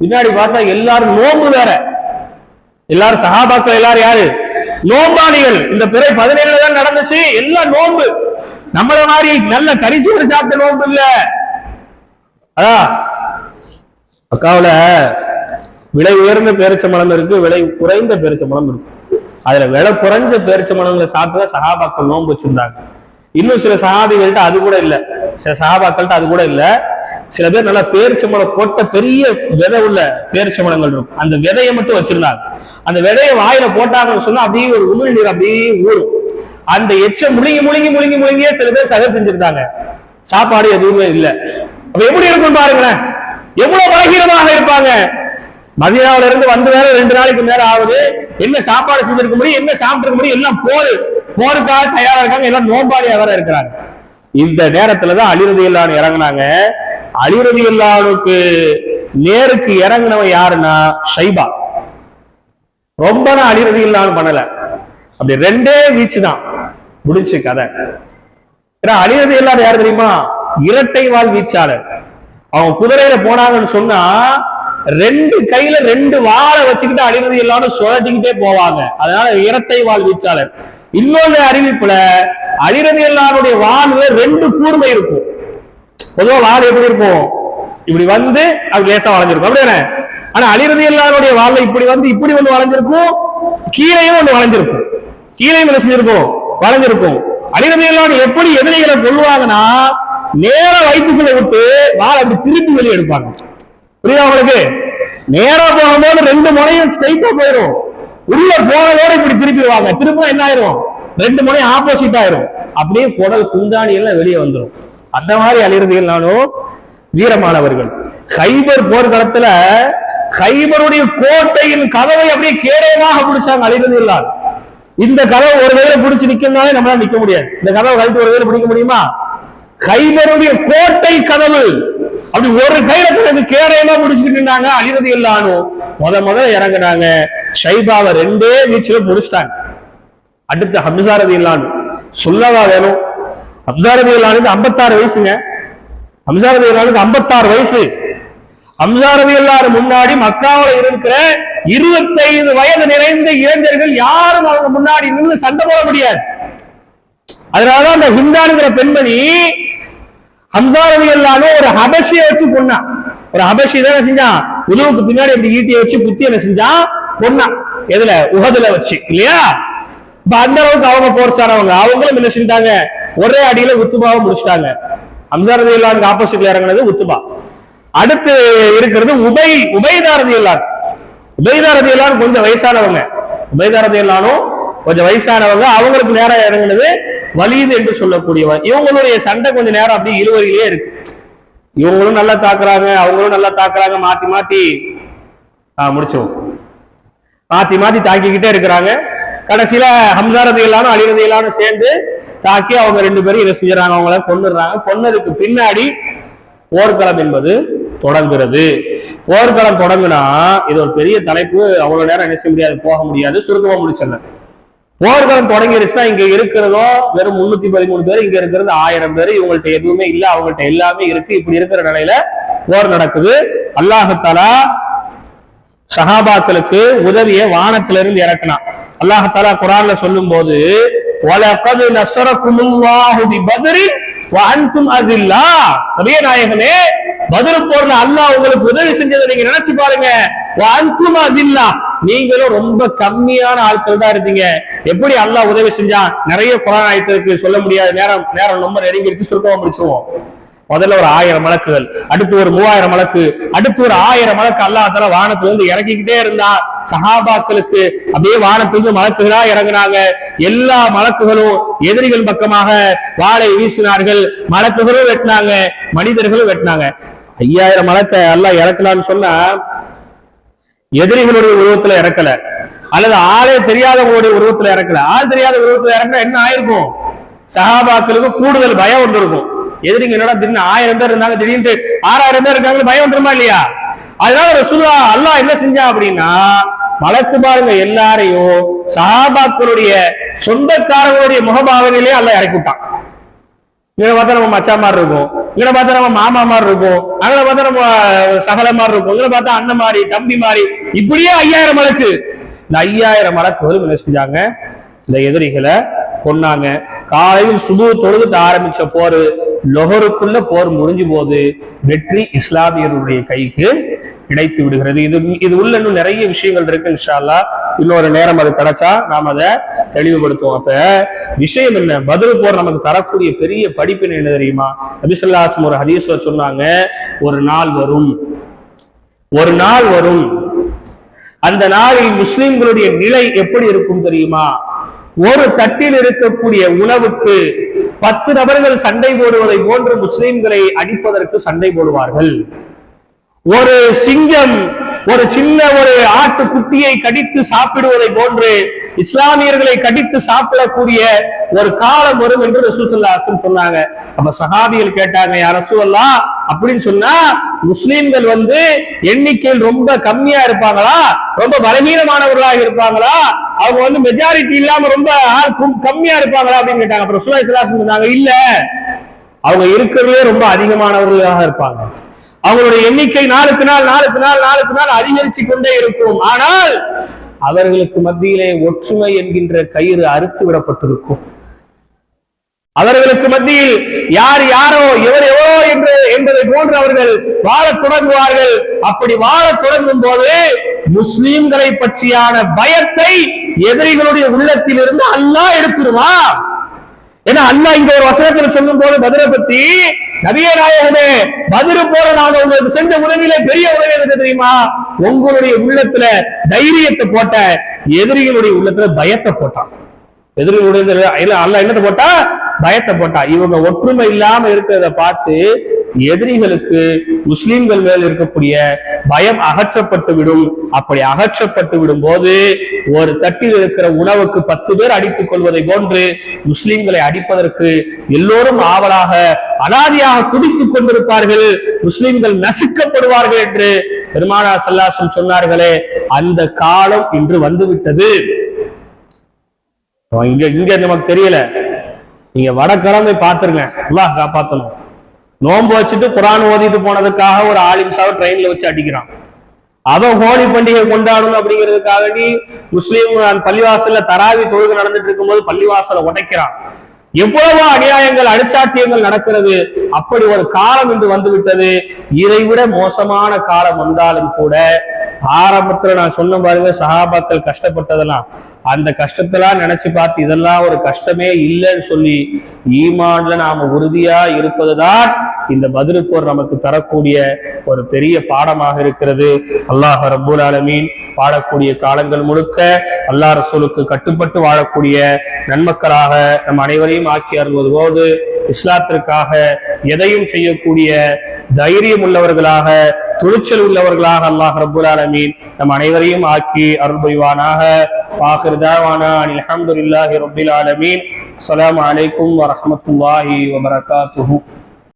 பின்னாடி பார்த்தா எல்லாரும் நோம்பு வேற, எல்லாரும் சஹாபாக்கள் எல்லாரும் யாரு, நோம்பாளிகள். இந்த பிறை 17 தான் நடந்துச்சு, எல்லாம் நோம்பு. நம்மள மாதிரி நல்ல கரிச்சோறு சாப்பிட்ட நோம்பு இல்ல. அதான் அக்காவுல விலை உயர்ந்த பேரிச்சம்பழம் இருக்கு, விலை குறைந்த பேரிச்சம்பழம் இருக்கு. அதுல விலை குறைஞ்ச பேரிச்சம்பழங்களை சாப்பிட்டு சஹாபாக்கள் நோன்பு வச்சிருந்தாங்க. இன்னும் சில சஹாபிகள்கிட்ட அது கூட இல்ல, சில சஹாபாக்கள்கிட்ட அது கூட இல்ல. சில பேர் நல்லா பேரிச்சம்பழம் போட்ட பெரிய விதை உள்ள பேரிச்சம்பழங்கள் இருக்கும், அந்த விதையை மட்டும் வச்சிருந்தாங்க. அந்த விதையை வாயில போட்டாங்கன்னு சொன்னா அப்படியே ஒரு உமிழ் நீர் அப்படியே ஊறும். அந்த எச்சம் முழுங்கி முழுங்கி முழுங்கி முழுங்கியே சில பேர் சகர் செஞ்சிருந்தாங்க. சாப்பாடு எதுவுமே இல்லை. அப்ப எப்படி இருக்கும் பாருங்களேன், எவ்வளவு பலகீனமாக இருப்பாங்க. மதீனாவில இருந்து வந்து வேற 2 நாளைக்கு மேல ஆகுது. என்ன சாப்பாடு செஞ்சிருக்க முடியும், என்ன சாப்பிட்டு முடியும், எல்லாம் போருக்காக தயாரா இருக்காங்க, எல்லாம் நோம்பாளியா வேற இருக்கிறாங்க. இந்த நேரத்துலதான் அலி ரலியல்லாஹு அன்ஹு இறங்குனாங்க. அலி ரலியல்லாஹு அன்ஹுக்கு நேருக்கு இறங்கினவன் யாருன்னா ஷைபா. ரொம்ப நான் அலி ரலியல்லாஹு அன்ஹு பண்ணல, அப்படி 2 வீச்சு தான் முடிஞ்சு கதை. அலி ரலியல்லாஹு அன்ஹு யாரு தெரியுமா, இரட்டை வாள் வீச்சாளர். அவங்க குதிரையில போனாங்கன்னு சொன்னா 2 கையில 2 வாளை வச்சுக்கிட்டு அலி ரலியல்லாஹு அன்ஹு சுழட்டிக்கிட்டே போவாங்க. அதனால இரட்டை வாள் வீச்சாளர். இன்னொரு அறிவிப்புல அலி ரலியல்லாஹு அன்ஹுடைய வாள்ல 2 கூர்மை இருக்கும். பொதுவா வாள் எப்படி இருக்கும், இப்படி வந்து அது லேசா வளைஞ்சிருக்கும் அப்படியே. ஆனா அலி ரலியல்லாஹு அன்ஹுடைய வாள்ல இப்படி வந்து இப்படி ஒண்ணு வளைஞ்சிருக்கும், கீழையும் ஒண்ணு வளைஞ்சிருக்கும், கீழையும் என்ன செஞ்சிருக்கும், வளைஞ்சிருக்கும். அலி ரலியல்லாஹு அன்ஹு எப்படி எதிரிகளை கொல்லுவாங்கன்னா, நேரா வயிற்றுக்குள்ள விட்டு வாழை அப்படி திருப்பி வெளியே எடுப்பாங்க. புரியுதா உங்களுக்கு? நேரா போகும்போது 2 முனையும் ஸ்ட்ரைட்டா போயிடும். உள்ள போனதோட இப்படி திருப்பிடுவாங்க. திரும்ப என்ன ஆயிரும்? 2 முனையும் ஆப்போசிட் ஆயிரும். அப்படியே குடல் குந்தாணி எல்லாம் வெளியே வந்துடும். அந்த மாதிரி அலி ரலியல்லாஹு அன்ஹு வீரமானவர்கள். கைபர் போர்க்களத்துல கைபருடைய கோட்டையின் கதவை அப்படியே கேடயமாக பிடிச்சாங்க அலி ரலியல்லாஹு அன்ஹு. இந்த கதவை ஒரு வேளை பிடிச்சு நிக்கனாலே நம்மளால நிக்க முடியாது. இந்த கதவை கழித்து ஒரு வேளை பிடிக்க முடியுமா? கைபருடைய கோட்டை கதவு அப்படி ஒரு கையில கதவு கேடயமா பிடிச்சிட்டு நின்றாங்க அலி ரலியல்லாஹு அன்ஹு. முதல்ல இறங்குனாங்க. ஷைபாவை 2 வீச்சுல முடிச்சிட்டாங்க. அடுத்து ஹம்ஸா ரலியல்லாஹு அன்ஹு சொல்லவா வேணும்? ஹம்ஸா ரலியல்லாஹு அன்ஹு 56 வயசுங்க. ஹம்ஸா ரலியல்லாஹு அன்ஹு 56 வயசு. ஹம்ஸா ரலியல்லாஹு அன்ஹு முன்னாடி மக்காவுல இருக்கிற 25 வயது நிறைந்த இளைஞர்கள் யாரும் அவங்க முன்னாடி நின்று சண்டை போட முடியாது. அதனாலதான் அந்த ஹிந்தான்ங்கிற பெண்மணி ஹம்ஸா ரலியல்லாஹு அன்ஹு ஒரு ஹபஷியை வச்சு கொன்னா. ஒரு ஹபஷி தான் செஞ்சான், உதவுக்கு பின்னாடி அப்படி ஈட்டியை வச்சு குத்தி என்ன செஞ்சான், கொன்னா. எதுல? உஹதுல வச்சு, இல்லையா? அந்த அளவுக்கு அவங்க போர்ச்சானவங்க. அவங்களும் என்ன செஞ்சாங்க, ஒரே அடியில உத்துபாவை முடிச்சிட்டாங்க. ஹம்ஸா ரலியல்லாஹு அன்ஹு ஆப்போசிட்ல இறங்குனது உத்துபா. அடுத்து இருக்கிறது உபைதா ரலியல்லாஹு அன்ஹு. உபைதா ரலியல்லாஹு அன்ஹு கொஞ்சம் வயசானவங்க. உபைதா ரலியல்லாஹு அன்ஹு கொஞ்சம் வயசானவங்க. அவங்களுக்கு நேரம் இறங்குனது வலீத் என்று சொல்லக்கூடியவர். இவங்களுடைய சண்டை கொஞ்சம் நேரம் அப்படியே இழுவரிலே இருக்கு. இவங்களும் நல்லா தாக்குறாங்க, அவங்களும் நல்லா தாக்குறாங்க. மாத்தி மாத்தி முடிச்சோம். மாத்தி மாத்தி தாக்கிக்கிட்டே இருக்கிறாங்க. கடைசியில ஹம்ஸா ரலியல்லாஹு அன்ஹு அலி ரலியல்லாஹு அன்ஹு சேர்ந்து தாக்கி அவங்க 2 பேரும் இதை செஞ்சுறாங்க. அவங்கள கொன்னுடுறாங்க. கொன்னதுக்கு பின்னாடி போர்க்களம் என்பது தொடங்குகிறது. போர்க்களம் தொடங்குனா இது ஒரு பெரிய தலைப்பு. அவ்வளவு நேரம் என்ன செய்ய முடியாது, போக முடியாது. சுருக்கமா முடிச்சிடலாம். போர்க்களம் தொடங்கிருச்சுன்னா இங்க இருக்கிறதோ வெறும் 313 பேர், இங்க இருக்கிறது 1000 பேர். இவங்கள்ட்ட எதுவுமே இல்ல, அவங்கள்ட்ட எல்லாமே இருக்கு. இப்படி இருக்கிற நிலையில போர் நடக்குது. அல்லாஹ் தஆலா சஹாபாக்களுக்கு உதவிய வானத்திலிருந்து இறக்கினான். அல்லாஹ் தஆலா குர்ஆன்ல சொல்லும் போது, வலகத் நஸரகுமுல்லாஹு பிபத்ரின் வ அன்தும் அஸில்லா, நபியே நாயகமே, பத்ர் போர்ல அல்லாஹ் உங்களுக்கு உதவி செஞ்சதை நீங்க நினைச்சு பாருங்க. வ அன்தும் அஸில்லா, நீங்களும் ரொம்ப கம்மியான ஆட்கள் தான் இருந்தீங்க. எப்படி அல்லாஹ் உதவி செஞ்சான்? நிறைய குர்ஆன் ஆயத்துக்கு சொல்ல முடியாது, நேரம் ரொம்ப நெருங்கிடுச்சு. சுருக்கமா முடிச்சுவோம். முதல்ல ஒரு 1000 மலக்குகள், அடுத்து ஒரு 3000 மலக்கு, அடுத்து ஒரு 1000 மலக்கு அல்லாஹ் தஆலா வானத்திலிருந்து இறக்கிக்கிட்டே இருந்தா. சஹாபாக்களுக்கு அப்படியே வானத்திலிருந்து மலக்குகளா இறங்குனாங்க. எல்லா மலக்குகளும் எதிரிகள் பக்கமாக வாளை வீசினார்கள். மலக்குகளும் வெட்டினாங்க, மனிதர்களும் வெட்டினாங்க. 5000 மலக்கை அல்லாஹ் இறக்கலான்னு சொன்னா எதிரிகளுடைய உருவத்துல இறக்கல, அல்லது ஆளே தெரியாதவங்களுடைய உருவத்துல இறக்கல. ஆள் தெரியாத உருவத்துல இறக்கல என்ன ஆயிருக்கும்? சஹாபாக்களுக்கு கூடுதல் பயம் ஒன்று இருக்கும். எதிரிங்க என்னடா திடீர்னு 1000 பேர் இருந்தாங்க, திடீர்னு 6000 பேர் இருக்காங்க, பயம் வந்துருமா இல்லையா? அதனால ரசூலுல்லாஹ் அல்லாஹ் என்ன செஞ்சா அப்படின்னா, மலக்கு பாருங்க எல்லாரையும் சஹாபாக்களுடைய சொந்தக்காரங்களுடைய முகபாவனையிலே அல்லாஹ் இறக்கி விட்டான். இங்க பார்த்தா நம்ம மச்சா மாதிரி இருக்கும், இங்க பார்த்தா நம்ம மாமா மாதிரி இருக்கும், அங்க பார்த்தா நம்ம சகல மாதிரி இருக்கும், இங்க பார்த்தா அண்ணன் மாதிரி தம்பி மாதிரி, இப்படியே 5000 மலக்கு. இந்த 5000 மலக்குகளும் என்ன செஞ்சாங்க, இந்த எதிரிகளை கொன்னாங்க. காலையில் சுபு தொழுது ஆரம்பிச்ச போர் லொஹருக்குள்ள போர் முடிஞ்சு போது வெற்றி இஸ்லாமியருடைய கைக்கு கிடைத்து விடுகிறது. இது உள்ள இன்னும் நிறைய விஷயங்கள் இருக்கு. இன்ஷா அல்லாஹ் இன்னொரு நேரம் அது கிடைச்சா நாம் அதை தெளிவுபடுத்துவோம். அப்ப விஷயம் என்ன? பத்ர் போர் நமக்கு தரக்கூடிய பெரிய படிப்பினை என்ன தெரியுமா? நபி ஸல்லல்லாஹு அலைஹி வஸல்லம் ஒரு ஹதீஸ்ல சொன்னாங்க, ஒரு நாள் வரும், அந்த நாளில் முஸ்லிம்களுடைய நிலை எப்படி இருக்கும் தெரியுமா? ஒரு தட்டில் இருக்கக்கூடிய உணவுக்கு 10 நபர்கள் சண்டை போடுவதை போன்று முஸ்லிம்களை அடிப்பதற்கு சண்டை போடுவார்கள். ஒரு சிங்கம் ஒரு சின்ன ஒரு ஆட்டு குட்டியை கடித்து சாப்பிடுவதை போன்று இஸ்லாமியர்களை கடித்து சாப்பிடக்கூடிய ஒரு காலம் வரும் என்று ரசூல் ஸல்லல்லாஹு அலைஹி வஸல்லம் சொன்னாங்க. அப்ப சஹாபிகள் கேட்டாங்க, யா ரசூலல்லாஹ், அப்படின்னு சொன்னா முஸ்லிம்கள் எண்ணிக்கையில் ரொம்ப கம்மியா இருப்பாங்களா, ரொம்ப பலவீனமானவர்களாக இருப்பாங்களா, அவங்க மெஜாரிட்டி இல்லாம ரொம்ப கம்மியா இருப்பாங்களா அப்படின்னு கேட்டாங்க. அப்புறம் ரசூலுல்லாஹி ஸல்லல்லாஹு அலைஹி வஸல்லம் சொன்னாங்க, இல்ல, அவங்க இருக்கிறதே ரொம்ப அதிகமானவர்களாக இருப்பாங்க. அவங்களுடைய எண்ணிக்கை நாளுக்கு நாள் அதிகரிச்சு கொண்டே இருக்கும். ஆனால் அவர்களுக்கு மத்தியிலே ஒற்றுமை என்கின்ற கயிறு அறுத்து விடப்பட்டிருக்கும். அவர்களுக்கு மத்தியில் யார் யாரோ எவர் எவரோ என்பதை போன்று அவர்கள் வாழத் தொடங்குவார்கள். அப்படி வாழத் தொடங்கும் போது முஸ்லிம்களை பற்றியான பயத்தை எதிரிகளுடைய உள்ளத்தில் இருந்து அல்லாஹ் எடுத்துருவான். ஏன்னா அல்லாஹ் இங்க ஒரு வசனத்துல சொல்லும் போது பத்ரை பத்தி, நபியே நாயகமே பத்ரு போற நாங்க உங்களுக்கு செஞ்ச உதவியில பெரிய உதவி எது தெரியுமா? உங்களுடைய உள்ளத்துல தைரியத்தை போட்ட, எதிரிகளுடைய உள்ளத்துல பயத்தை போட்டான். எதிரிகளுடைய அல்லாஹ் என்னத்தை போட்டா? பயத்தை போட்டா. இவங்க ஒற்றுமை இல்லாம இருக்கிறத பார்த்து எதிரிகளுக்கு முஸ்லிம்கள் மேல் இருக்கக்கூடிய பயம் அகற்றப்பட்டு விடும். அப்படி அகற்றப்பட்டு விடும் போது ஒரு தட்டில் இருக்கிற உணவுக்கு 10 பேர் அடித்துக் கொள்வதை போன்று முஸ்லிம்களை அடிப்பதற்கு எல்லோரும் ஆவலாக அனாதியாக துடித்துக் கொண்டிருப்பார்கள். முஸ்லிம்கள் நசுக்கப்படுவார்கள் என்று பெருமானார் ஸல்லல்லாஹு அலைஹி வஸல்லம் சொன்னார்களே, அந்த காலம் இன்று வந்துவிட்டது. இங்க நமக்கு தெரியல, நீங்க வடக்கிழமை பாத்துருங்க. அல்லாஹ் காப்பாத்தணும். நோன்பு வச்சுட்டு குர்ஆன் ஓதிட்டு போனதுக்காக ஒரு ஆலிம்சாவை ட்ரெயின்ல வச்சு அடிக்கிறான். அவன் ஹோலி பண்டிகை கொண்டாடணும் அப்படிங்கிறதுக்காக நீ முஸ்லீம் பள்ளிவாசல்ல தராவி தொழுகை நடந்துட்டு இருக்கும் போது பள்ளிவாசலை உடைக்கிறான். எவ்வளவோ அநியாயங்கள், அடிச்சாட்டியங்கள் நடக்கிறது. அப்படி ஒரு காலம் இன்று வந்துவிட்டது. இதைவிட மோசமான காலம் வந்தாலும் கூட, ஆரம்பத்துல நான் சொன்ன பாருங்க, சஹாபாக்கள் கஷ்டப்பட்டதெல்லாம், அந்த கஷ்டத்தெல்லாம் நினைச்சு பார்த்து இதெல்லாம் ஒரு கஷ்டமே இல்லைன்னு சொல்லி ஈமான்ல நாம உறுதியா இருப்பதுதான் இந்த பத்ரு போர் நமக்கு தரக்கூடிய ஒரு பெரிய பாடமாக இருக்கிறது. அல்லாஹ் ரப்பல் ஆலமீன் வாழக்கூடிய காலங்கள் முழுக்க அல்லாஹ் ரசூலுக்கு கட்டுப்பட்டு வாழக்கூடிய நன்மக்களாக நம் அனைவரையும் ஆக்கி அருள்வது போது, இஸ்லாத்திற்காக எதையும் செய்யக்கூடிய தைரியம் உள்ளவர்களாக, துணிச்சல் உள்ளவர்களாக அல்லாஹ் ரப்பல் ஆலமீன் நம் அனைவரையும் ஆக்கி அருள் புரிவானாக. ஆகிர் தாவானா அல்ஹம்துலில்லாஹி ரப்பில் ஆலமீன். அஸ்ஸலாமு அலைக்கும் வரஹ்மத்துல்லாஹி வபரகாத்துஹு.